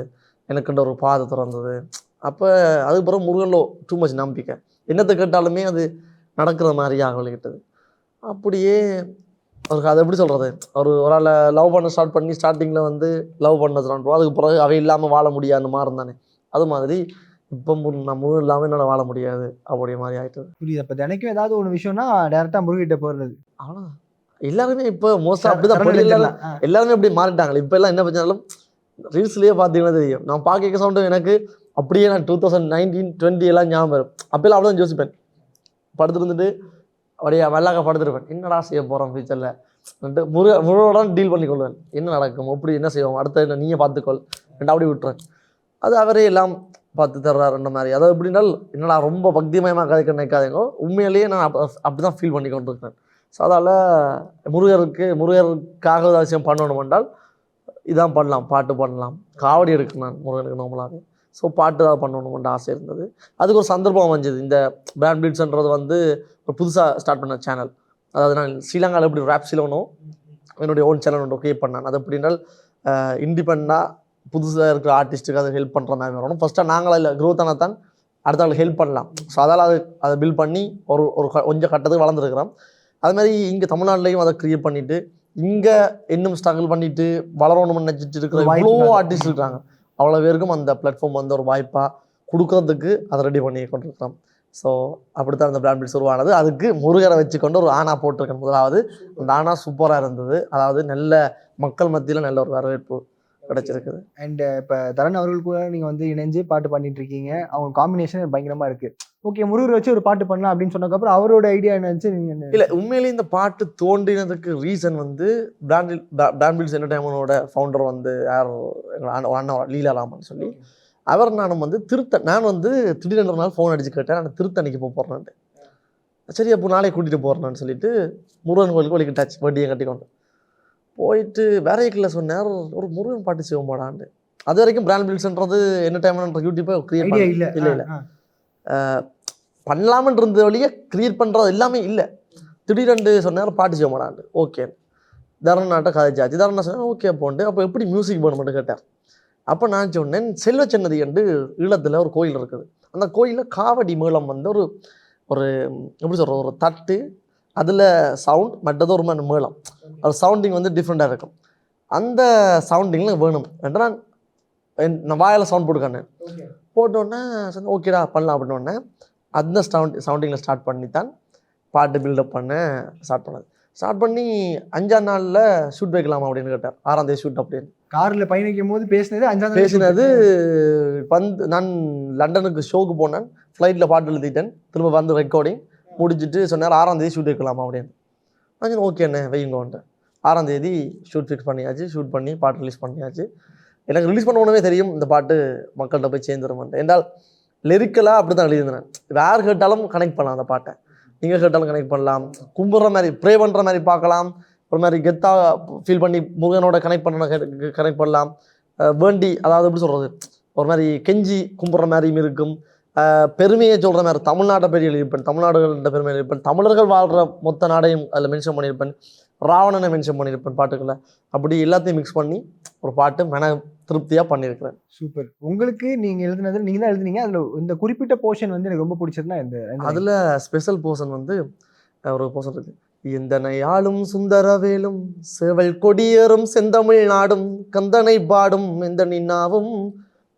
எனக்குன்ற ஒரு பாதை திறந்தது. அப்போ அதுக்கு பிறகு முருகனில் டூ மச் நம்பிக்கை, என்னத்தை கேட்டாலுமே அது நடக்கிற மாதிரியாக விளையிட்டது. அப்படியே அவருக்கு அதை எப்படி சொல்கிறது, ஒரு ஆளை லவ் பண்ண ஸ்டார்ட் பண்ணி ஸ்டார்டிங்கில் வந்து லவ் பண்ணதுன்றோம், அதுக்கு பிறகு அவை இல்லாமல் வாழ முடியாதுன்னு மாதிரி இருந்தானே, அது மாதிரி இப்போ நான் முருகன் இல்லாமல் என்னால் வாழ முடியாது அப்படி மாதிரி ஆகிட்டது. புரியுது. அப்போ தினைக்கும் ஏதாவது ஒரு விஷயம்னா டேரெக்டாக முருகிட்ட போகிறது அவ்வளோதான். எல்லாருமே இப்போ மோஸ்ட்டாக அப்படி தான் எல்லாருமே அப்படி மாறிட்டாங்க. இப்போ எல்லாம் என்ன பிரச்சனாலும் ரீல்ஸ்லேயே பார்த்தீங்கன்னா தெரியும். நான் பார்க்க சவுண்டு எனக்கு அப்படியே நான் 2019, 20 எல்லாம் ஞாபகம் வரும். அப்போல்லாம் அவ்வளோதான் யோசிப்பேன். படுத்துருந்துட்டு அப்படியே வெள்ளாக்க படுத்துருப்பேன், என்னடா செய்ய போகிறோம் ஃபியூச்சரில் முருகனோட டீல் பண்ணி கொள்வேன். என்ன நடக்கும், எப்படி என்ன செய்வோம், அடுத்த என்ன நீயே பார்த்துக்கொள் அப்படி விட்டுறேன். அது அவரே எல்லாம் பார்த்து தர்றாருன்ற மாதிரி. அதாவது எப்படின்னால் என்னடா ரொம்ப பக்திமயமாக கதைக்க நினைக்காதீங்க, உண்மையிலேயே நான் அப்படி தான் ஃபீல் பண்ணி கொண்டு இருக்கேன். ஸோ அதால் முருகருக்காக ஒரு விஷயம் பண்ணணும் என்றால் இதான் பண்ணலாம், பாட்டு பண்ணலாம், காவடி எடுக்கணும் நான் முருகனுக்கு நார்மலாகவே. ஸோ பாட்டு தான் பண்ணணும்ன்ற ஆசை இருந்தது. அதுக்கு ஒரு சந்தர்ப்பம் அமைஞ்சது. இந்த பிராண்ட் பீட்ஸ்ன்றது வந்து ஒரு புதுசாக ஸ்டார்ட் பண்ண சேனல். அதாவது நான் ஸ்ரீலங்காவில் எப்படி ரேப் சிலவனும் என்னுடைய ஓன் சேனல் ஒன்று க்ரியேட் பண்ணேன். அது எப்படின்னால் இண்டிபெண்டாக புதுசாக இருக்கிற ஆர்டிஸ்ட்டுக்கு அதை ஹெல்ப் பண்ணுற மாதிரி வரணும். ஃபஸ்ட்டாக நாங்கள் அதில் க்ரோத் ஆனால் தான் அடுத்த ஆள் ஹெல்ப் பண்ணலாம். ஸோ அதால் அதை பில்ட் பண்ணி ஒரு கொஞ்சம் கட்டத்துக்கு வளர்ந்துருக்கிறோம். அது மாதிரி இங்கே தமிழ்நாட்டிலையும் அதை க்ரியேட் பண்ணிவிட்டு இங்கே இன்னும் ஸ்ட்ரகிள் பண்ணிவிட்டு வளரணும்னு நினச்சிட்டு இருக்கிற எவ்வளோ ஆர்டிஸ்ட் இருக்கிறாங்க. அவ்வளோ பேருக்கும் அந்த பிளாட்ஃபார்ம் வந்து ஒரு வாய்ப்பாக கொடுக்கறதுக்கு அதை ரெடி பண்ணி கொண்டிருக்கிறோம். ஸோ அப்படித்தான் அந்த பிராண்ட் பீட்ஸ் உருவானது. அதுக்கு முருகரை வச்சுக்கொண்டு ஒரு ஆனா போட்டிருக்கேன். முதலாவது அந்த ஆனா சூப்பராக இருந்தது. அதாவது நல்ல மக்கள் மத்தியில் நல்ல ஒரு வரவேற்பு கிடைச்சிருக்குது. அண்ட் இப்போ தரன் அவர்கள் கூட நீங்கள் வந்து இணைஞ்சு பாட்டு பண்ணிட்டு இருக்கீங்க. அவங்க காம்பினேஷன் பயங்கரமாக இருக்குது. ஓகே முருகர் வச்சு ஒரு பாட்டு பண்ணலாம் அப்படின்னு சொன்னதுக்கப்புறம் அவரோட ஐடியா என்னச்சு? நீங்கள் இல்லை உண்மையிலேயே இந்த பாட்டு தோன்றினதுக்கு ரீசன் வந்து பிராண்ட் பீட்ஸ் என்டர்டைன்மெண்டோட ஃபவுண்டர் வந்து யார் அண்ணா லீலாராமன் சொல்லி அவர் நானும் வந்து நான் வந்து திடீரென்று நாள் ஃபோன் அடிச்சு கேட்டேன், நான் திருத்தணிக்கு போகிறேன்ட்டு. சரி அப்போ நாளை கூட்டிகிட்டு போகிறேன்னு சொல்லிட்டு முருகன் கோயிலுக்கு வலிக்கிட்டாச்சு வட்டியை கட்டிக்கொண்டு போயிட்டு வேறைக்கில் சொன்னார், ஒரு முருகன் பாட்டு செய்வோம் மாடாண்டு. அது வரைக்கும் பிராண்ட் பீட்ஸ்ன்றது என்டர்டைன்மெண்ட் யூடியூப்பை கிரியேட் இல்லை பண்ணலாமன் இருந்த வழியே கிரியேட் பண்ணுறது எல்லாமே இல்லை. திடீரென்று சொன்னார் பாட்டு செய்ய மாட்டாண்டு. ஓகே தரநாட்டை கதைச்சாச்சு. தரணா சொன்னால் ஓகே போண்டு. அப்போ எப்படி மியூசிக் பண்ணணும்னு கேட்டார். அப்போ நான் சொன்னேன், செல்வச்சன்னதி என்று ஈழத்தில் ஒரு கோயில் இருக்குது. அந்த கோயிலில் காவடி மேளம் வந்து ஒரு எப்படி சொல்கிறது, ஒரு தட்டு, அதில் சவுண்ட் மற்றது ஒரு மேளம், ஒரு சவுண்டிங் வந்து டிஃப்ரெண்ட்டாக இருக்கும். அந்த சவுண்டிங்கில் வேணும் என்றால் நான் வாயில் சவுண்ட் போட்டுக்கானேன். போட்டோன்னே சொன்னேன் ஓகேடா பண்ணலாம் அப்படின்னோடனே அந்த சவுண்டிங்கில் ஸ்டார்ட் பண்ணி தான் பாட்டு பில்டப் பண்ண ஸ்டார்ட் பண்ணது. ஸ்டார்ட் பண்ணி 5ஆம் நாளில் ஷூட் வைக்கலாமா அப்படின்னு கேட்டார். 6ஆம் தேதி ஷூட் அப்படின்னு. காரில் பயணிக்கும் போது பேசினது பேசினது வந்து நான் லண்டனுக்கு ஷோக்கு போனேன், ஃப்ளைட்டில் பாட்டு எழுதிட்டேன், திரும்ப வந்து ரெக்கார்டிங் முடிச்சுட்டு சொன்னார் 6ஆம் தேதி ஷூட் வைக்கலாமா அப்படின்னு. நான் ஓகே அண்ணே வைங்கோன்ட்டேன். 6ஆம் தேதி ஷூட் ஃபிக்ஸ் பண்ணியாச்சு, ஷூட் பண்ணி பாட்டு ரிலீஸ் பண்ணியாச்சு. எனக்கு ரிலீஸ் பண்ண உடனே தெரியும் இந்த பாட்டு மக்கள்கிட்ட போய் சேர்ந்துருமான்ட்டு. என்றால் லிரிக்கலாக அப்படி தான் எழுதியிருந்தேன். யார் கேட்டாலும் கனெக்ட் பண்ணலாம் அந்த பாட்டை, நீங்கள் கேட்டாலும் கனெக்ட் பண்ணலாம், கும்பிட்ற மாதிரி ப்ரே பண்ணுற மாதிரி பார்க்கலாம், ஒரு மாதிரி கெத்தாக ஃபீல் பண்ணி முருகனோட கனெக்ட் பண்ணலாம், வேண்டி அதாவது எப்படி சொல்கிறது ஒரு மாதிரி கெஞ்சி கும்பிட்ற மாதிரியும் இருக்கும், பெருமையை சொல்கிற மாதிரி தமிழ்நாட்டை பெரிய எழுதியிருப்பேன், தமிழ்நாடுகள பெருமை எழுதியிருப்பேன், தமிழர்கள் வாழ்கிற மொத்த நாடையும் அதில் மென்ஷன் பண்ணியிருப்பேன், ராவணனை மென்ஷன் பண்ணியிருப்பேன் பாட்டுக்களை. அப்படி எல்லாத்தையும் மிக்ஸ் பண்ணி ஒரு பாட்டு மன திருப்தியாக பண்ணியிருக்கிறேன். சூப்பர். உங்களுக்கு நீங்கள் எழுதுனது நீங்கள் தான் எழுதுனீங்க, அதில் இந்த குறிப்பிட்ட போர்ஷன் வந்து எனக்கு ரொம்ப பிடிச்சதுன்னா அதில் ஸ்பெஷல் போர்ஷன் வந்து ஒரு போர்ஷன் இருக்குது. எந்தனை ஆளும் சுந்தரவேலும் சேவல் கொடியேறும் செந்தமிழ் நாடும் கந்தனை பாடும் எந்த நின்னாவும்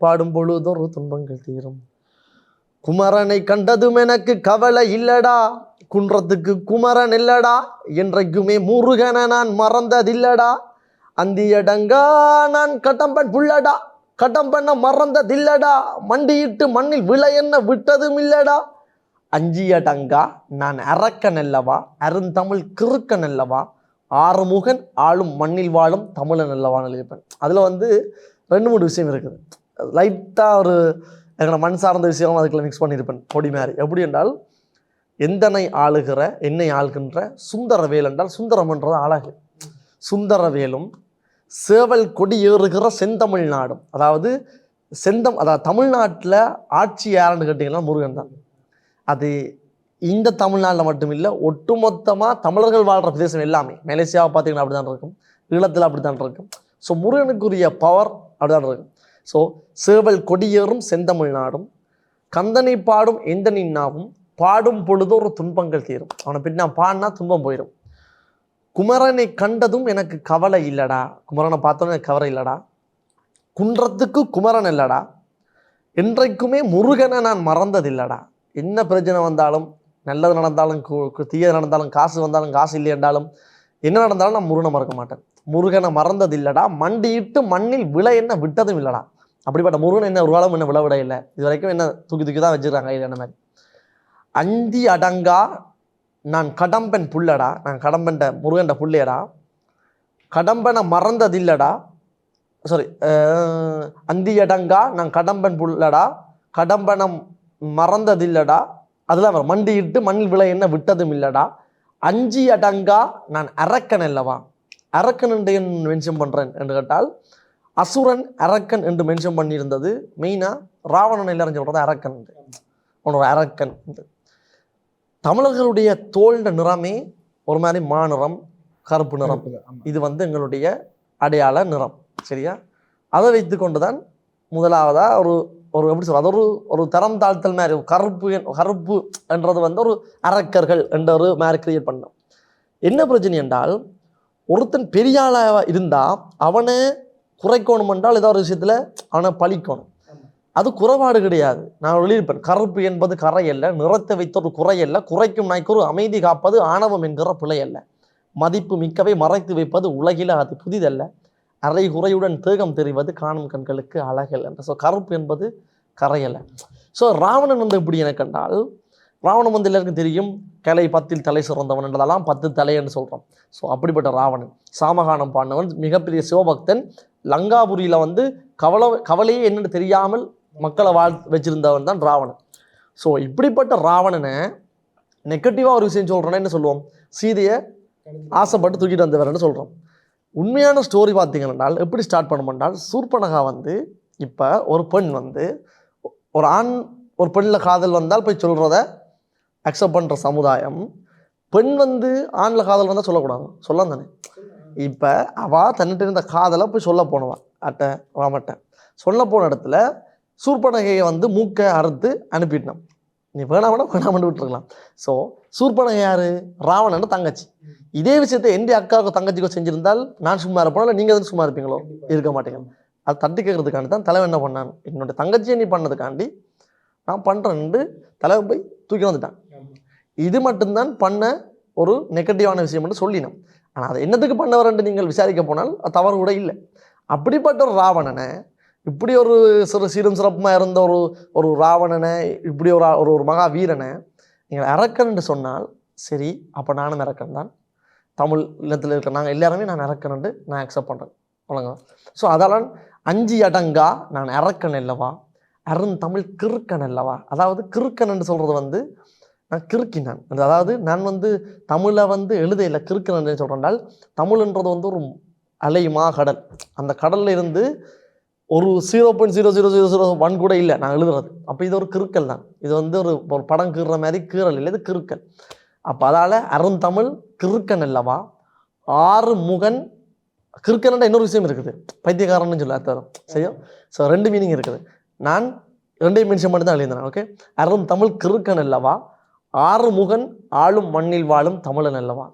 பாடும் பொழுதொரு துன்பங்கள் தீரும், குமரனை கண்டதும் எனக்கு கவலை இல்லடா, குன்றத்துக்கு குமரன் இல்லடா, என்றைக்குமே முருகனை நான் மறந்ததில்லடா, அந்தியடங்கா நான் கடம்பன் புள்ளடா, கடம்பன மறந்ததில்லடா, மண்டியிட்டு மண்ணில் விளை என்ன விட்டதும் இல்லடா, அஞ்சியடங்கா நான் அரக்கன் அல்லவா, அருந்தமிழ் கிறுக்கன் அல்லவா, ஆறுமுகன் ஆளும் மண்ணில் வாழும் தமிழன் அல்லவான்னு எழுதியிருப்பேன். அதில் வந்து 2-3 விஷயம் இருக்குது. லைட்டாக ஒரு எங்களை மண் சார்ந்த விஷயம் அதுக்குள்ள மிக்ஸ் பண்ணியிருப்பேன் பொடி மாதிரி. எப்படி என்றால் எந்தனை ஆளுகிற என்னை ஆளுகின்ற சுந்தரவேல் என்றால் சுந்தரம்ன்றது அழகு, சுந்தரவேலும் சேவல் கொடி ஏறுகிற செந்தமிழ் நாடும், அதாவது அதாவது தமிழ்நாட்டில் ஆட்சி யாருன்னு கேட்டிங்கன்னா முருகன் தான். அது இந்த தமிழ்நாட்டில் மட்டும் இல்லை, ஒட்டுமொத்தமாக தமிழர்கள் வாழ்கிற பிரதேசம் எல்லாமே, மலேசியாவை பார்த்தீங்கன்னா அப்படி தான் இருக்கும், ஈழத்தில் அப்படி தான் இருக்கும். ஸோ முருகனுக்குரிய பவர் அப்படி தான் இருக்கும். ஸோ சேவல் கொடியேறும் செந்தமிழ் நாடும் கந்தனை பாடும் எந்த நின்னாவும் பாடும் பொழுதொரு துன்பங்கள் தீரும். அவனை பின் நான் பாடினா துன்பம் போயிடும். குமரனை கண்டதும் எனக்கு கவலை இல்லடா, குமரனை பார்த்தோன்னே எனக்கு கவலை இல்லடா, குன்றத்துக்கு குமரன் இல்லடா, என்றைக்குமே முருகனை நான் மறந்ததில்லடா. என்ன பிரச்சனை வந்தாலும், நல்லது நடந்தாலும் தீயது நடந்தாலும், காசு வந்தாலும் காசு இல்லை என்றாலும், என்ன நடந்தாலும் நான் முருகனை மறக்க மாட்டேன், முருகனை மறந்ததில்லடா, மண்டியிட்டு மண்ணில் விளை என்ன விட்டதும் இல்லடா. அப்படிப்பட்ட முருகன் என்ன ஒரு காலம் என்ன விளவிட இல்லை, இது வரைக்கும் என்ன தூக்கி தூக்கி தான் வச்சுருக்காங்க என்ன மாதிரி. அந்தி அடங்கா நான் கடம்பன் புள்ளடா, நான் கடம்பன்ட முருகன்ட புள்ளையடா, கடம்பனை மறந்ததில்லடா, சாரி அந்தி அடங்கா நான் கடம்பன் புள்ளடா, கடம்பனம் மறந்ததில்லடா, அதெல்லாம் வரும், மண்டியிட்டு மண்ணில் விளை என்ன விட்டதும் இல்லடா, அஞ்சி அடங்கா நான் அரக்கன் அல்லவா. அரக்கன் என்று மென்ஷன் பண்ணுறேன் என்று கேட்டால் அசுரன் அரக்கன் என்று மென்ஷன் பண்ணியிருந்தது மெயினாக ராவணன் எல்லாரும் சொல்கிறது அரக்கன், உன்னோட அரக்கன். தமிழர்களுடைய தோல்ட நிறமே ஒரு மாதிரி மாநிறம், கருப்பு நிறம், இது வந்து எங்களுடைய அடையாள நிறம், சரியா? அதை வைத்து கொண்டு தான் முதலாவதாக ஒரு எப்படி சொல்றது, அது ஒரு தரம் தாழ்த்தல் மாதிரி, கருப்பு என்றது வந்து ஒரு அரக்கர்கள் என்ற ஒரு மாதிரி கிரியேட் பண்ணோம். என்ன பிரச்சனை என்றால், ஒருத்தன் பெரிய ஆளாக இருந்தால் அவனை குறைக்கணும் என்றால் ஏதோ ஒரு விஷயத்தில் அவனை பழிக்கணும், அது குறைபாடு கிடையாது. நான் எழுதியிருப்பேன், கருப்பு என்பது கரையல்ல, நிறத்தை வைத்த ஒரு குறையல்ல, குறைக்கும் நாய்க்கு ஒரு அமைதி காப்பது ஆணவம் என்கிற பிழையல்ல, மதிப்பு மிக்கவை மறைத்து வைப்பது உலகில அது புதிதல்ல, அரை குறையுடன் தேகம் தெரிவது காணும் கண்களுக்கு அழகல் என்ற. ஸோ கருப்பு என்பது கரையல்ல. ஸோ ராவணன் வந்து எப்படி எனக்கு கண்டால், ராவணன் வந்து எல்லாருக்கும் தெரியும், கலை 10 தலை சிறந்தவன் என்றதெல்லாம் 10 தலை என்று சொல்கிறோம். ஸோ அப்படிப்பட்ட ராவணன் சாமகானம் பாடினவன், மிகப்பெரிய சிவபக்தன், லங்காபுரியில் வந்து கவலையே என்னென்னு தெரியாமல் மக்களை வச்சிருந்தவன் தான் ராவணன். ஸோ இப்படிப்பட்ட ராவணனை நெகட்டிவாக ஒரு விஷயம் சொல்கிறோன்னா என்ன சொல்லுவோம், சீதையை ஆசைப்பட்டு தூக்கிட்டு வந்தவர்னு சொல்கிறோம். உண்மையான ஸ்டோரி பார்த்தீங்கன்னா எப்படி ஸ்டார்ட் பண்ணோம்னால், சூர்பனகா வந்து இப்போ ஒரு பெண் வந்து ஒரு ஆண் ஒரு பெண்ணில் காதல் வந்தால் போய் சொல்கிறத அக்செப்ட் பண்ணுற சமுதாயம், பெண் வந்து ஆணில் காதல் வந்தால் சொல்லக்கூடாது, சொல்லலாம் தானே. இப்போ அவள் தன்னிட்டு இருந்த காதலை போய் சொல்ல போனவா அட்டை ராமட்ட சொல்ல போன இடத்துல சூர்பனகையை வந்து மூக்கை அறுத்து அனுப்பிட்டான். நீ வேணாமனா வேணாமன்னு விட்டுருக்கலாம். ஸோ சூர்பனகை யார், ராவணன் தங்கச்சி. இதே விஷயத்தை எந்த அக்காவுக்கு தங்கச்சிக்கோ செஞ்சிருந்தால் நான் சும்மா இருப்போம், இல்லை நீங்கள் வந்து சும்மா இருப்பீங்களோ? இருக்க மாட்டீங்க. அது தட்டி கேட்கறதுக்காண்டி தான் தலைவன் என்ன பண்ணான், என்னோட தங்கச்சியை நீ பண்ணதுக்காண்டி நான் பண்ணுறேன்னு தலைவன் போய் தூக்கி வந்துட்டான். இது மட்டும்தான் பண்ண ஒரு நெகட்டிவான விஷயம் என்று சொல்லினோம். ஆனால் அதை என்னத்துக்கு பண்ணவரென்று நீங்கள் விசாரிக்க போனால் அது தவறு கூட இல்லை. அப்படிப்பட்ட ஒரு ராவணனை, இப்படி ஒரு சீரும் சிறப்புமாக இருந்த ஒரு ராவணனை, இப்படி ஒரு மகா வீரனை நீங்கள் அரக்கன் சொன்னால் சரி, அப்போ நானும் அரக்கன் தான், தமிழ் இல்லத்தில் இருக்கிற நாங்கள் எல்லாருமே நான் அரக்கன் நான் அக்செப்ட் பண்ணுறேன். வழங்க. ஸோ அதெல்லாம் 5 அடங்கா நான் அரக்கன் அல்லவா, தமிழ் கிறுக்கன் அல்லவா. அதாவது கிறுக்கன் என்று சொல்கிறது வந்து நான் கிறுக்கினான், அதாவது நான் வந்து தமிழை வந்து எழுத இல்லை, கிறுக்கன் சொல்கிறேன்னால் தமிழ்ன்றது வந்து ஒரு அலைமா கடல், அந்த கடல்ல இருந்து ஒரு 0.00001 கூட இல்லை நான் எழுதுறது. அப்போ இது ஒரு கிறுக்கல் தான். இது வந்து ஒரு படம் கீறுற மாதிரி கீறல் இல்லை, இது கிறுக்கல். அப்போ அதால் அருந்தமிழ் கிறுக்கன் அல்லவா, 6 முகன். கிறுக்கன்ன்ற இன்னொரு விஷயம் இருக்குது, பைத்தியக்காரன்னு சொல்ல அர்த்தம். சரியா? ஸோ 2 மீனிங் இருக்குது. நான் 2 மென்ஷன் மட்டும் தான் எழுதினேன். ஓகே, அருந்தமிழ் கிறுக்கன் அல்லவா, 6 முகன் ஆளும் மண்ணில் வாழும் தமிழன் அல்லவா.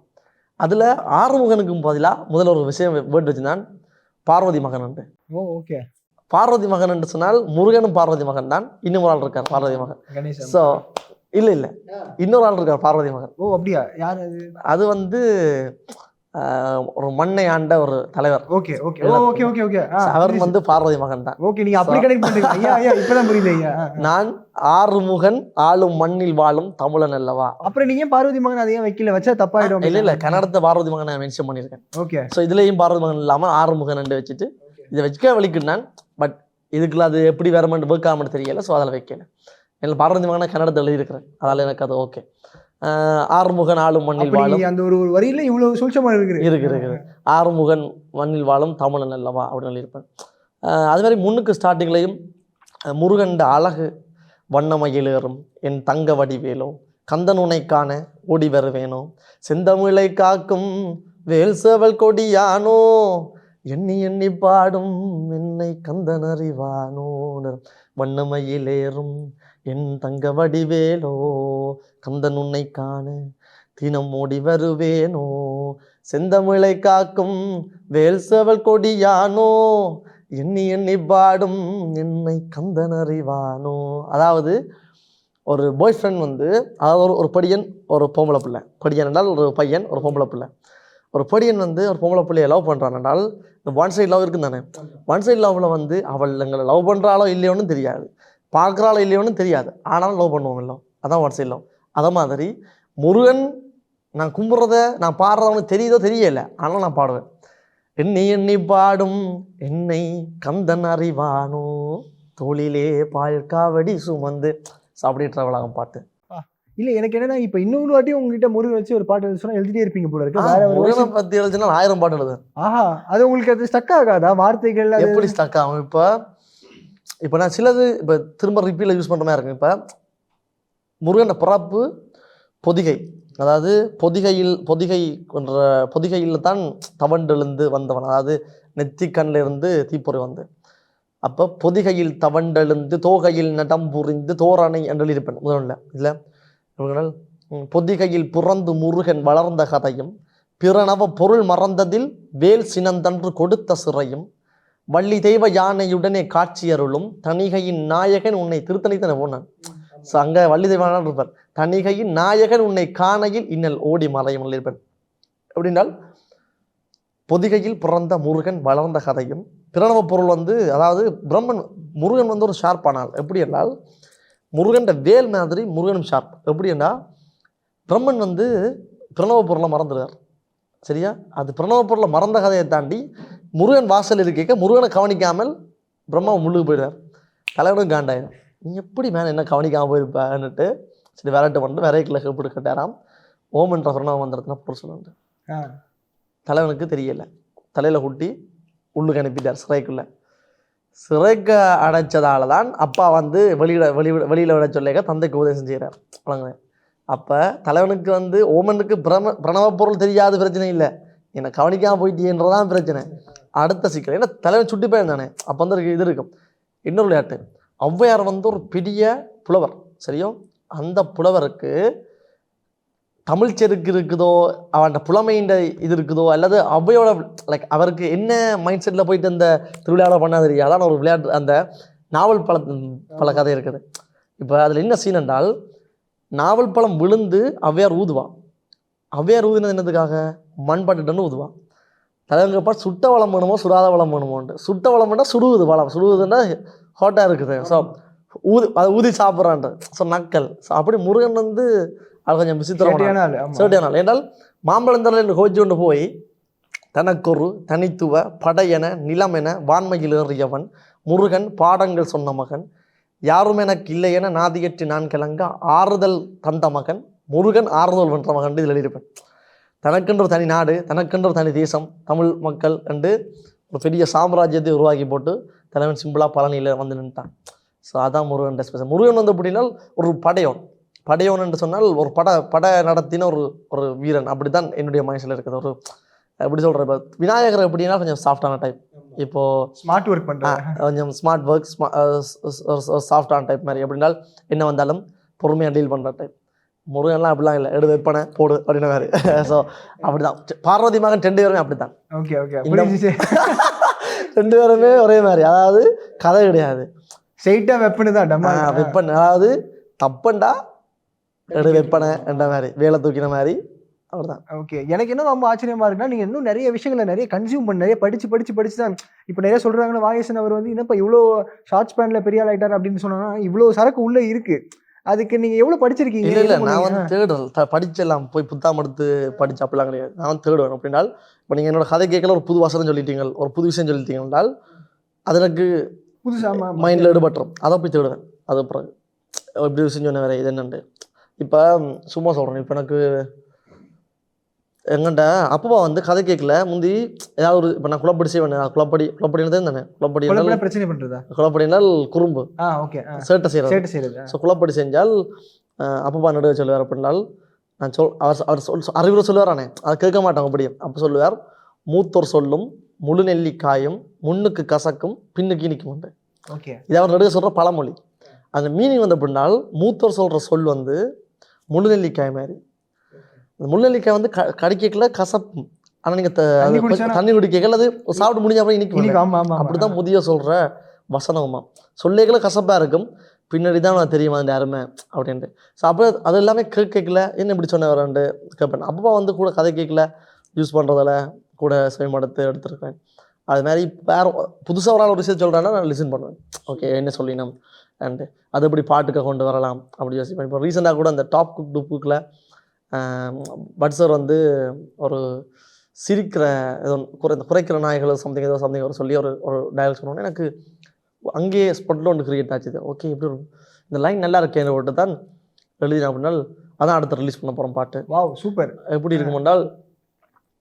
அதில் 6 முகனுக்கும் பதிலாக முதல்ல ஒரு விஷயம் வேர்ட் வச்சுதான், பார்வதி மகன் உண்டு. ஓகே, பார்வதி மகன் என்று சொன்னால் முருகனும் பார்வதி மகன் தான். இன்னும் ஒரு ஆள் இருக்கார் பார்வதி மகன். ஸோ இல்லை இன்னொரு ஆள் இருக்கார் பார்வதி மகன். ஓ அப்படியா? யார் அது? அது வந்து ஒரு மண்ணை ஆண்ட ஒரு தலைவர். Okay okay okay okay okay. அவர் வந்து பார்வதி மகன் தான். ஓகே, நீங்க அப்படி கனெக்ட் பண்றீங்க. ஐயா ஐயா இப்பதான் புரியுது ஐயா. நான் 6 முகன் ஆளும் மண்ணில் வாழும் தமிழன் அல்லவா. அப்புறம் நீங்க பார்வதி மகன் அதையும் வைக்கல, வச்சா தப்பாயிடும். இல்ல கன்னடத்தை பார்வதி மகன் நான் மென்ஷன் பண்ணியிருக்கேன். ஓகே, ஸோ இதுலயும் பார்வதி மகன் இல்லாமல் 6 முகன் வச்சுட்டு இதை வச்சுக்க வலிக்குன்னான். பட் இதுக்குள்ள அது எப்படி வேறமெண்ட் ஒர்க் ஆகாமனு தெரியல. ஸோ அதில் வைக்கல. எனக்கு பார்வதி மகனை கன்னடத்தை எழுதியிருக்கிறேன், அதால் எனக்கு அது ஓகே. 6 முகன் ஆளும் மண்ணில் வாழும், அந்த ஒரு வரியில இவ்வளவு சூட்சமா இருக்குது 6 முகன் மண்ணில் வாழும் தமிழன் அல்லவா அப்படின்னு எழுதியிருப்பேன். அது மாதிரி முன்னுக்கு ஸ்டார்டிங்லையும் முருகண்ட அழகு வண்ணமயிலேறும் என் தங்க வடிவேலோ, கந்தனுனை காண ஓடி வருவேனோ, செந்தமிழை காக்கும் வேல் சேவல் கொடியானோ, எண்ணி எண்ணி பாடும் என்னை கந்தன் அறிவானோ, வண்ணமயிலேறும் என் தங்க வடிவேலோ, கந்தன் உன்னை காண தினம் ஓடி வருவேனோ, செந்தமிழை காக்கும் வேல் சேவல் கொடியானோ, எண்ணி எண்ணி பாடும் என்னை கந்தன் அறிவானோ. அதாவது ஒரு பாய் ஃப்ரெண்ட் வந்து, அதாவது ஒரு படியன் ஒரு பொம்பளை பிள்ளை, படியன் என்றால் ஒரு பையன் ஒரு பொம்பளை பிள்ளை, ஒரு படியன் வந்து ஒரு பொம்பளை பிள்ளையை லவ் பண்ணுறான் என்றால் இந்த ஒன் சைட் லவ் இருக்குன்னு தானே. ஒன் சைட் லவ்வில் வந்து அவள் எங்களை லவ் பண்ணுறாளோ இல்லையோன்னு தெரியாது, பார்க்குறாளோ இல்லையோன்னு தெரியாது, ஆனாலும் லவ் பண்ணுவோம் இல்லை, அதான் ஒன் சைட் லவ். அதை மாதிரி முருகன் நான் கும்பிட்றத நான் பாடுறவனுக்கு தெரியுதோ தெரியலை, ஆனாலும் நான் பாடுவேன். எண்ணி எண்ணி பாடும் என்னை கந்தன் அறிவானோ, தோளிலே பால் காவடி சுமந்து அப்படி ட்ராவலாகும் பாட்டு. இல்ல எனக்கு என்னன்னா, இப்ப இன்னொரு வாட்டி உங்ககிட்ட முருகன் வச்சு ஒரு பாட்டு எழுதி சொன்னா எழுதிட்டே இருப்பீங்க போல இருக்கு. முருகனை பத்தி எழுதுனா 1000 பாட்டு எழுதுவேன். ஆஹா, அது உங்களுக்கு அது ஸ்டக் ஆகாதா? வார்த்தைகள் எப்படி ஸ்டக் ஆகும்? இப்போ நான் சிலது இப்போ திரும்ப ரிப்பீல யூஸ் பண்ணுற மாதிரி இருக்கு. இப்போ முருகன் பிறப்பு பொதிகை, அதாவது பொதிகையில் தான் தவண்டெழுந்து வந்தவன், அதாவது நெத்திக்கண்ணில் இருந்து தீப்பொறி வந்து, அப்போ பொதிகையில் தவண்டெழுந்து தோகையில் நடம் புரிந்து தோரணை என்று இருப்பேன் முதல்ல. இல்லை பொதிகையில் புறந்து முருகன் வளர்ந்த கதையும், பிறனவ பொருள் மறந்ததில் வேல் சினந்தன்று கொடுத்த சிறையும், வள்ளி தெய்வ யானையுடனே காட்சியருளும் தணிகையின் நாயகன் உன்னை திருத்தணித்தன போனான். ஸோ அங்கே வள்ளி தெய்வான இருப்பார். தணிகையின் நாயகன் உன்னை காணையில் இன்னல் ஓடி மறையும் இருப்பேன். எப்படின்றால் பொதிகையில் பிறந்த முருகன் வளர்ந்த கதையும், பிரணவ பொருள் வந்து, அதாவது பிரம்மன் முருகன் வந்து ஒரு ஷார்ப்பானால் எப்படி என்றால் முருகன் வேல் மாதிரி முருகனும் ஷார்ப். எப்படி என்றால் பிரம்மன் வந்து பிரணவ பொருளை மறந்துடுறார். சரியா? அது பிரணவ பொருளை மறந்த கதையை தாண்டி முருகன் வாசல் இருக்க முருகனை கவனிக்காமல் பிரம்மா முள்ளுக்கு போயிடுவார். தலைவனும் காண்டாயிடும், நீ எப்படி மேலே என்ன கவனிக்காமல் போயிருப்பான்னுட்டு சரி விரட்டு பண்ணிட்டு விரைக்கில் கூப்பிட்டு கட்டாராம். ஓமன்ற பிரணவ மந்திரத்தினா பொருள் சொல்லுண்டு தலைவனுக்கு தெரியலை, தலையில் குட்டி உள்ளுக்கு அனுப்பிட்டார் சிறைக்குள்ளே. சிறைக்கு அடைச்சதால தான் அப்பா வந்து வெளியில் விட சொல்லிக்க தந்தைக்கு உதவி செய்கிறார். வழங்க. அப்போ தலைவனுக்கு வந்து ஓமனுக்கு பிரணவ பொருள் தெரியாத பிரச்சனை இல்லை, என்னை கவனிக்காமல் போயிட்டேன்றதான் பிரச்சனை. அடுத்த சிக்கல் ஏன்னா தலைவன் சுட்டி போய் தானே. அப்போ வந்து இது இருக்கும். இன்னொரு விளையாட்டு, ஔவையார் வந்து ஒரு பெரிய புலவர். சரியோ? அந்த புலவருக்கு தமிழ் செருக்கு இருக்குதோ, அவன் புலமைன்ற இது இருக்குதோ, அல்லது ஔவையோட லைக் அவருக்கு என்ன மைண்ட் செட்டில் போயிட்டு அந்த திருவிழாவில் பண்ணாது தெரியாதான் ஒரு விளையாட்டு. அந்த நாவல் பல கதை இருக்குது. இப்போ அதில் என்ன சீன் என்றால், நாவல் பழம் விழுந்து ஔவையார் ஊதுவான். ஔவையார் ஊதுனது என்னதுக்காக? மண்பாட்டுன்னு ஊதுவான். தலைவங்கப்பா சுட்ட வளம் வேணுமோ சுடாத வளம் வேணுமோன்ட்டு. சுட்ட வளம்னா சுடுவது வளம், சுடுவதுன்னா ஹாட்டாக இருக்குது. ஸோ அதை ஊதி சாப்பிட்றான்ட்டு. ஸோ நக்கல். ஸோ அப்படி முருகன் வந்து அது கொஞ்சம் விசித்திரமான என்றால் மாம்பழந்தரில் என்று கோச்சு கொண்டு போய் தனக்கொரு தனித்துவ படையென நிலமென வான்மையில் ஏறியவன் முருகன் பாடங்கள் சொன்ன மகன் யாரும் எனக்கு இல்லை என நாதியற்றி நான் கிளங்க ஆறுதல் தந்த மகன் முருகன் ஆறுதல் வென்ற மகன் இதில் எழுதியிருப்பேன். தனக்கென்ற தனி நாடு, தனக்கென்ற தனி தேசம், தமிழ் மக்கள் என்று ஒரு பெரிய சாம்ராஜ்யத்தை உருவாக்கி போட்டு தலைவன் சிம்பிளாக பழனியில் வந்து நின்ட்டான். ஸோ அதான் முருகன் ஸ்பெஷல். முருகன் வந்து அப்படின்னா ஒரு படையோன் என்று சொன்னால் ஒரு பட நடத்தின ஒரு வீரன். அப்படி தான் என்னுடைய மனசில் இருக்குது. ஒரு எப்படி சொல்கிறேன், இப்போ விநாயகர் எப்படின்னா கொஞ்சம் சாஃப்டான டைப், இப்போது ஸ்மார்ட் ஒர்க் பண்ணுறேன், கொஞ்சம் ஸ்மார்ட் ஒர்க், சாஃப்டான டைப் மாதிரி. எப்படின்னாலும் என்ன வந்தாலும் பொறுமையாக டீல் பண்ணுற டைப். முருகன்லாம் அப்படிலாம் இல்லை, எடு வைப்பனை போடு அப்படின்ற மாதிரி. ஸோ அப்படி தான் பார்வதி மகன் 2 பேருமே அப்படி தான். ஓகே ஓகே 2 பேருமே ஒரே மாதிரி. அதாவது கதை கிடையாது, ஸ்ட்ரெயிட்டாக வெப்பனு தான். வெப்பன் அதாவது தப்பண்டா எடு வெப்பனை என்ற மாதிரி, வேலை தூக்கின மாதிரி. அப்படிதான். ஓகே, எனக்கு என்ன ரொம்ப ஆச்சரியமா இருக்குன்னா நீங்கள் இன்னும் நிறைய விஷயங்களை நிறைய கன்சியூம் பண்ண, நிறைய படிச்சு தான் இப்போ நிறைய சொல்கிறாங்கன்னா வாகேசன் அவர் வந்து என்னப்பா இவ்வளோ ஷார்ட் ஸ்பேனில் பெரிய ஆள் ஆகிட்டார் அப்படின்னு சொன்னாங்கன்னா இவ்வளோ சரக்கு உள்ளே இருக்குது. அதுக்கு நீங்கள் எவ்வளோ படிச்சிருக்கீங்க? இல்லை நான் வந்து தேடுறேன், படிச்செல்லாம் போய் புத்தாம எடுத்து படிச்சு அப்படிலாம் கிடையாது. நான் தேடுவேன். அப்படின்னால் இப்போ நீங்கள் என்னோட கதை கேட்கல ஒரு புது வசனம் சொல்லிட்டீங்க, ஒரு புது விஷயம் சொல்லிட்டீங்க என்றால் அது எனக்கு புதுசாக மைண்டில் ஈடுபட்டுரும். அதை போய் தேடுவேன். அது பிறகு எப்படி விஷயம் சொன்ன வேறு இது என்னண்டு. இப்போ சும்மா சொல்கிறேன், இப்போ எனக்கு எங்கள்கிட்ட அப்பா வந்து கதை கேட்கல முந்தி ஏதாவது ஒரு இப்போ நான் குளப்படி செய்வேன். குளப்படினதே தானே, பிரச்சனை பண்ணுறதா, குளப்படினால் குறும்பு, ஓகே, சேட்டை செய்கிறது. ஸோ குளப்படி செஞ்சால் அப்பா நடுவே சொல்லுவார். அப்படின்னால் நான் அவர் அறிவுரை சொல்லுவாரானே, அதை கேட்க மாட்டாங்க. அப்படியே அப்போ சொல்லுவார், மூத்தோர் சொல்லும் முழு நெல்லிக்காயும் முன்னுக்கு கசக்கும் பின்னுக்கு இனிக்கும் உண்டு. ஓகே, இது அவர் நடுவே சொல்கிற பழமொழி. அந்த மீனிங் வந்து அப்படின்னால் மூத்தோர் சொல்கிற சொல் வந்து முழு நெல்லிக்காய் மாதிரி. அந்த முள்ளெல்லிக்காய் வந்து கடிக்கல கசப்பும், ஆனால் நீங்கள் தண்ணி குடிக்கல அது சாப்பிட்டு முடிஞ்ச அப்புறம் இனிக்கும். அப்படிதான் முதிய சொல்கிற வசனமா, சொல்லிக்கல கசப்பாக இருக்கும், பின்னாடி தான் நான் தெரியுமா அந்த அருமை அப்படின்ட்டு. ஸோ அப்போ அது எல்லாமே கேட்கல, என்ன இப்படி சொன்ன வரேன்ட்டு கேட்பேன். அப்பா வந்து கூட கதை கேட்கல யூஸ் பண்ணுறதில் கூட செவிமடுத்து எடுத்துருக்கேன். அது மாதிரி வேறு புதுசாக ஒரு விஷயம் சொல்கிறேன்னா நான் லிசன் பண்ணுவேன். ஓகே என்ன சொல்லினோம் அண்டு அது எப்படி பாட்டுக்கு கொண்டு வரலாம் அப்படி யோசிப்பேன். இப்போ ரீசெண்டாக கூட அந்த டாப் குக்கில் பட் சார் வந்து ஒரு சிரிக்கிற ஏதோ குறைக்கிற நாய்கள் சம்திங் ஒரு சொல்லி ஒரு டயலாக் சொன்னோன்னே எனக்கு அங்கேயே ஸ்பாட்டில் ஒன்று கிரியேட் ஆச்சுது. ஓகே இப்படி இந்த லைன் நல்லா இருக்கேன்னு விட்டு தான் எழுதினேன். அப்படின்னா அதான் அடுத்து ரிலீஸ் பண்ண போகிறோம் பாட்டு. Wow super. எப்படி இருக்கும் என்றால்,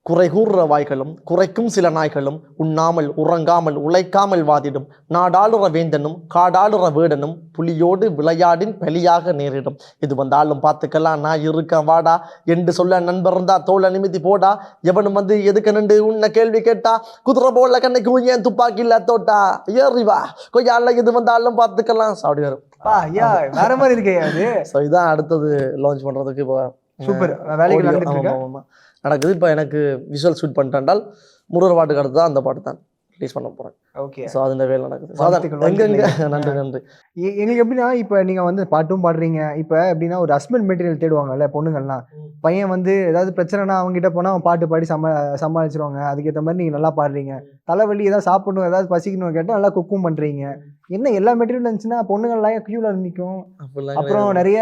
குறை கூறுற வாய்களும் குறைக்கும் சில நாய்களும் உண்ணாமல் உறங்காமல் உழைக்காமல் வாதிடும் நாடாளுற வேந்தனும் காடாளுற வேடனும் புலியோடு விளையாடின் பலியாக நேரிடும். இது வந்தாலும் பார்த்துக்கலாம் நான் இருக்கேன் வாடா என்று சொல்ல நண்பர் இருந்தா தோலை நிமித்தி போடா. எவனும் வந்து எதுக்கு நின்று உன்னை கேள்வி கேட்டா குதிரை போல கண்ணைக்கு ஏன் துப்பாக்கி இல்ல தோட்டா ஏறிவா கொய்யால இது வந்தாலும் பார்த்துக்கலாம். அப்படி வரும். வேற மாதிரி இருக்கே அது. ஸோ இதான் அடுத்தது லான்ச் பண்றதுக்கு இப்போ சூப்பர் நடக்குது. இப்போ எனக்கு விஷுவல் ஷூட் பண்ணிட்டால் முருகர் பாட்டுக்கு அடுத்து தான் அந்த பாட்டு தான் ரிலீஸ் பண்ண போகிறேன். ஓகே, ஸோ அந்த வேலை நடக்குது. நன்றி. எங்களுக்கு எப்படின்னா இப்போ நீங்கள் வந்து பாட்டும் பாடுறீங்க. இப்போ எப்படின்னா ஒரு ஹஸ்பண்ட் மெட்டீரியல் தேடுவாங்கல்ல பொண்ணுங்கள்லாம். பையன் வந்து ஏதாவது பிரச்சனைனா அவங்ககிட்ட போனால் அவன் பாட்டு பாடி சமாளிச்சிருவாங்க. அதுக்கேற்ற மாதிரி நீங்கள் நல்லா பாடுறீங்க. தலைவலி ஏதாவது சாப்பிடணும் ஏதாவது பசிக்கணும் கேட்டால் நல்லா குக்கும் பண்ணுறீங்க. என்ன எல்லா மெட்டீரியல் இருந்துச்சுன்னா பொண்ணுங்கள்லாம் க்யூவில் நிற்கும். அப்புறம் நிறைய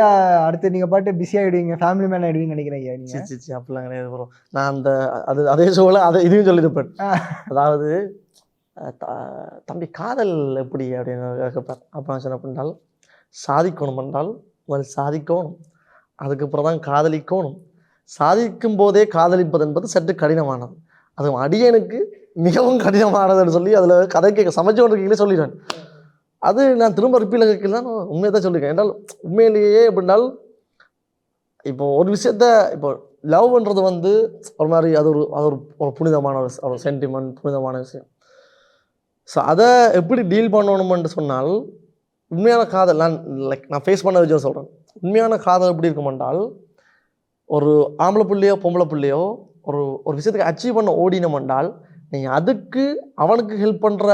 அடுத்து நீங்கள் பாட்டு பிஸியாகிடுவீங்க, ஃபேமிலி மேன் ஆகிடுவீங்க நினைக்கிறீங்க நீங்கள். அப்படிலாம் கிடையாது ப்ரோ. நான் அந்த அதே ஷோவில் இதையும் சொல்லியிருப்பேன். அதாவது தம்பி காதல் எப்படி அப்படின்னு கேட்பார். அப்போ நான் சொன்ன அப்படின்னால் சாதிக்கணும் என்றால் முதல் சாதிக்கணும், அதுக்கப்புறம் தான் காதலிக்கணும். சாதிக்கும் போதே காதலிப்பது என்பது சற்று கடினமானது. அது அடியனுக்கு மிகவும் கடினமானதுன்னு சொல்லி அதில் கதை கேட்க சமைச்சு கொண்டிருக்கீங்களே சொல்லிடுவேன். அது நான் திரும்ப ரிப்பீல கேட்கல தான் உண்மையை தான் சொல்லியிருக்கேன். என்றால் உண்மையிலேயே எப்படின்னால் இப்போ ஒரு விஷயத்த இப்போ லவ் பண்ணுறது வந்து ஒரு மாதிரி அது ஒரு புனிதமான ஒரு சென்டிமெண்ட், புனிதமான விஷயம். ஸோ அதை எப்படி டீல் பண்ணணுமென்று சொன்னால் உண்மையான காதல் நான் ஃபேஸ் பண்ண விஷயம் சொல்கிறேன். உண்மையான காதல் எப்படி இருக்குமென்றால் ஒரு ஆம்பளை பிள்ளையோ பொம்பளை பிள்ளையோ ஒரு விஷயத்துக்கு அச்சீவ் பண்ண ஓடினோம் என்றால் நீங்கள் அதுக்கு அவனுக்கு ஹெல்ப் பண்ணுற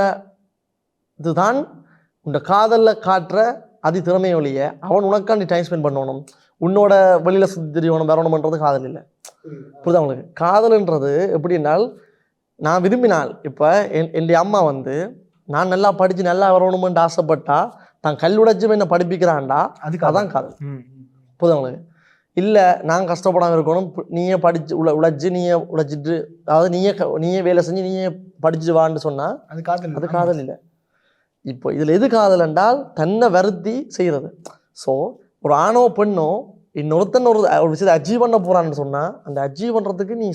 இதுதான் உன்னோட காதலில் காட்டுற அதி திறமையை ஒழிய அவன் உனக்காண்டி டைம் ஸ்பெண்ட் பண்ணணும், உன்னோட வெளியில் சுற்றி தெரியணும் வரணுமன்றது காதல் இல்லை. புரியுதா உங்களுக்கு? காதல்ன்றது எப்படின்னால் நான் விரும்பினால் இப்போ என் அம்மா வந்து நான் நல்லா படித்து நல்லா வரணுமென்று ஆசைப்பட்டா தான் கல்லுடைச்சும் என்ன படிப்பிக்கிறான்டா அதான் காதல். புரியுது உங்களுக்கு? இல்லை நான் கஷ்டப்படாமல் இருக்கணும், நீயே படித்து உழைச்சி நீயே உழைச்சிட்டு, அதாவது நீயே வேலை செஞ்சு நீயே படிச்சுட்டு வான்னு சொன்னால் அது காதல் இல்லை. இப்போ இதில் எது காதல் என்றால் தன்னை வருத்தி செய்கிறது. ஸோ ஒரு ஆணோ பெண்ணோ இன்னொருத்தன் ஒரு விஷயத்தை அச்சீவ் பண்ண போகிறான்னு சொன்னால் அந்த அச்சீவ் பண்ணுறதுக்கு நீ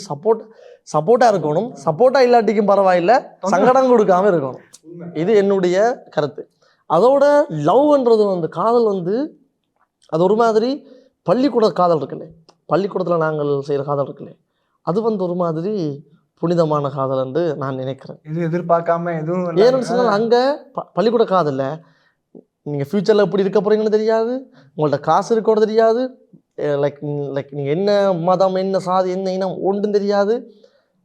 சப்போர்ட்டாக இருக்கணும். சப்போர்ட்டாக இல்லாட்டிக்கும் பரவாயில்லை, சங்கடம் கொடுக்காமல் இருக்கணும். இது என்னுடைய கருத்து. அதோட லவ்ன்றது வந்து காதல் வந்து அது ஒரு மாதிரி பள்ளிக்கூட காதல் இருக்குல்லே, பள்ளிக்கூடத்தில் நாங்கள் செய்கிற காதல் இருக்குல்லே, அது வந்து ஒரு மாதிரி புனிதமான காதல் என்று நான் நினைக்கிறேன். இது எதிர்பார்க்காம எதுவும் ஏன்னு சொன்னால் அங்கே பள்ளிக்கூட காதலில் நீங்கள் ஃப்யூச்சரில் எப்படி இருக்க போகிறீங்கன்னு தெரியாது, உங்கள்கிட்ட காசு இருக்கோன்னு தெரியாது, லைக் நீங்கள் என்ன மதம் என்ன சாதி என்ன இனம் ஒன்றும் தெரியாது.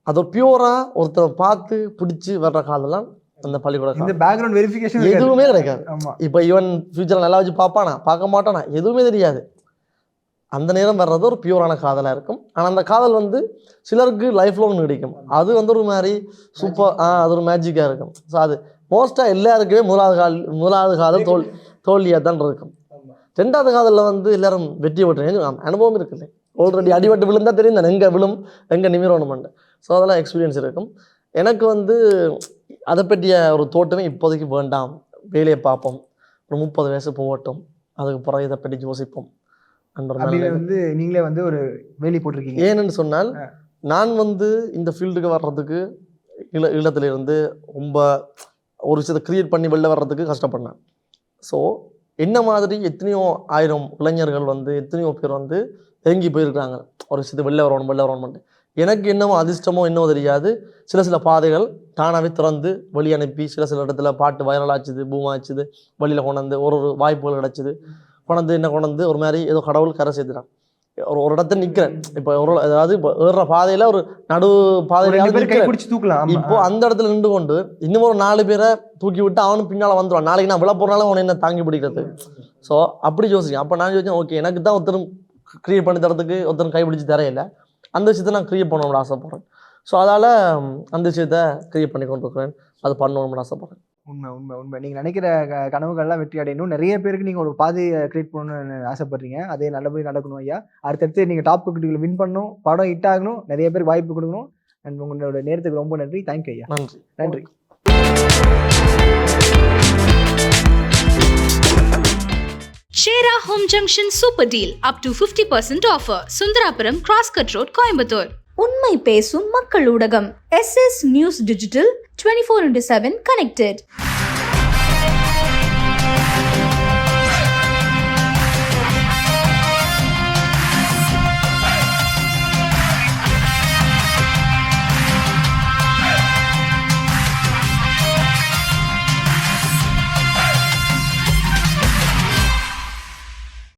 அது ஒரு பியூராக ஒருத்தர் பார்த்து பிடிச்சி வர்ற காதலாம் அந்த பள்ளிக்கூட. இந்த பேக்ரவுண்ட் வெரிஃபிகேஷன் எதுவுமே கிடைக்காது. இப்போ ஈவன் ஃப்யூச்சரில் நல்லா வச்சு பார்ப்பானா பார்க்க மாட்டானா எதுவுமே தெரியாது. அந்த நேரம் வர்றது ஒரு பியூரான காதலாக இருக்கும். ஆனால் அந்த காதல் வந்து சிலருக்கு லைஃப் லாங் கிடைக்கும். அது வந்து ஒரு மாதிரி சூப்பர், அது ஒரு மேஜிக்காக இருக்கும். ஸோ அது மோஸ்ட்டாக எல்லாருக்குமே முதலாவது காதல் தோல்வியாக தான் இருக்கும். ரெண்டாவது காதலில் வந்து எல்லாரும் வெற்றி பெற்றேன் அனுபவம் இருக்குல்ல, ஆல்ரெடி அடிபட்டு விழுந்தால் தெரியும் தானே எங்கே விழும் எங்கே நிமிரணுமெண்டு. ஸோ அதெல்லாம் எக்ஸ்பீரியன்ஸ் இருக்கும். எனக்கு வந்து அதை பற்றிய ஒரு தோட்டமே இப்போதைக்கு வேண்டாம், வேலையை பார்ப்போம், ஒரு 30 வயசு போகட்டும், அதுக்கு பிறகு இதை பற்றி யோசிப்போம். வந்து நீங்களே வந்து ஒரு வேலி போட்டிருக்கீங்க. ஏன்னு சொன்னால் நான் வந்து இந்த ஃபீல்டுக்கு வர்றதுக்கு ஈழத்திலிருந்து ரொம்ப ஒரு விஷயத்தை க்ரியேட் பண்ணி வெளில வர்றதுக்கு கஷ்டப்பட்டேன். ஸோ என்ன மாதிரி எத்தனையோ ஆயிரம் இளைஞர்கள் வந்து எத்தனையோ பேர் வந்து தேங்கி போயிருக்கிறாங்க ஒரு விஷயத்தை வெளில வரணும்னு. எனக்கு என்னமோ அதிர்ஷ்டமோ என்னவோ தெரியாது, சில பாதைகள் தானாகவே திறந்து வழி அனுப்பி சில இடத்துல பாட்டு வைரலாச்சுது, பூமாச்சுது, வழியில் கொண்டாந்து ஒரு வாய்ப்புகள் கிடச்சிது, கொண்டாந்து ஒரு மாதிரி ஏதோ கடவுள் கரை சேர்த்துட்டான். ஒரு இடத்துல நிற்கிறேன். இப்போ அதாவது இப்போ ஏறுற பாதையில் ஒரு நடு பாதையில தூக்கலாம். இப்போ அந்த இடத்துல நின்று கொண்டு இன்னும் ஒரு 4 பேரை தூக்கி விட்டு அவனும் பின்னால் வந்துடுவான். நாளைக்கு நான் விழா போகிறனால அவனை என்ன தாங்கி பிடிக்கிறது. ஸோ அப்படி யோசிக்கேன். அப்போ நான் யோசிச்சேன், ஓகே எனக்கு தான் ஒருத்தரும் க்ரியேட் பண்ணி தரத்துக்கு ஒருத்தரும் கைப்பிடிச்சி தரையில்லை, அந்த விஷயத்தை நான் க்ரியேட் பண்ணணும்னு ஆசைப்பட்றேன். ஸோ அதால் அந்த விஷயத்தை க்ரியேட் பண்ணி கொண்டு இருக்கிறேன், அது பண்ணணும்னு ஆசைப்பட்றேன். உண்மை நீங்கள் நினைக்கிற கனவுகள்லாம் வெற்றி அடையணும். நிறைய பேருக்கு நீங்கள் ஒரு பாதையை கிரியேட் பண்ணணும்னு ஆசைப்படுறீங்க. அதே நல்லபடி நடக்கணும் ஐயா. அடுத்தடுத்து நீங்கள் டாப் கிரிக்கெட்டுகளை வின் பண்ணணும், படம் ஹிட் ஆகணும், நிறைய பேருக்கு வாய்ப்பு கொடுக்கணும். அண்ட் உங்களோட நேரத்துக்கு ரொம்ப நன்றி. தேங்க்யூ ஐயா. நன்றி. Shera Home Junction Super Deal up to 50% offer. Sundarapuram Crosscut Road, Coimbatore. உண்மை பேசும் மக்கள் ஊடகம் SS News Digital 24/7 connected.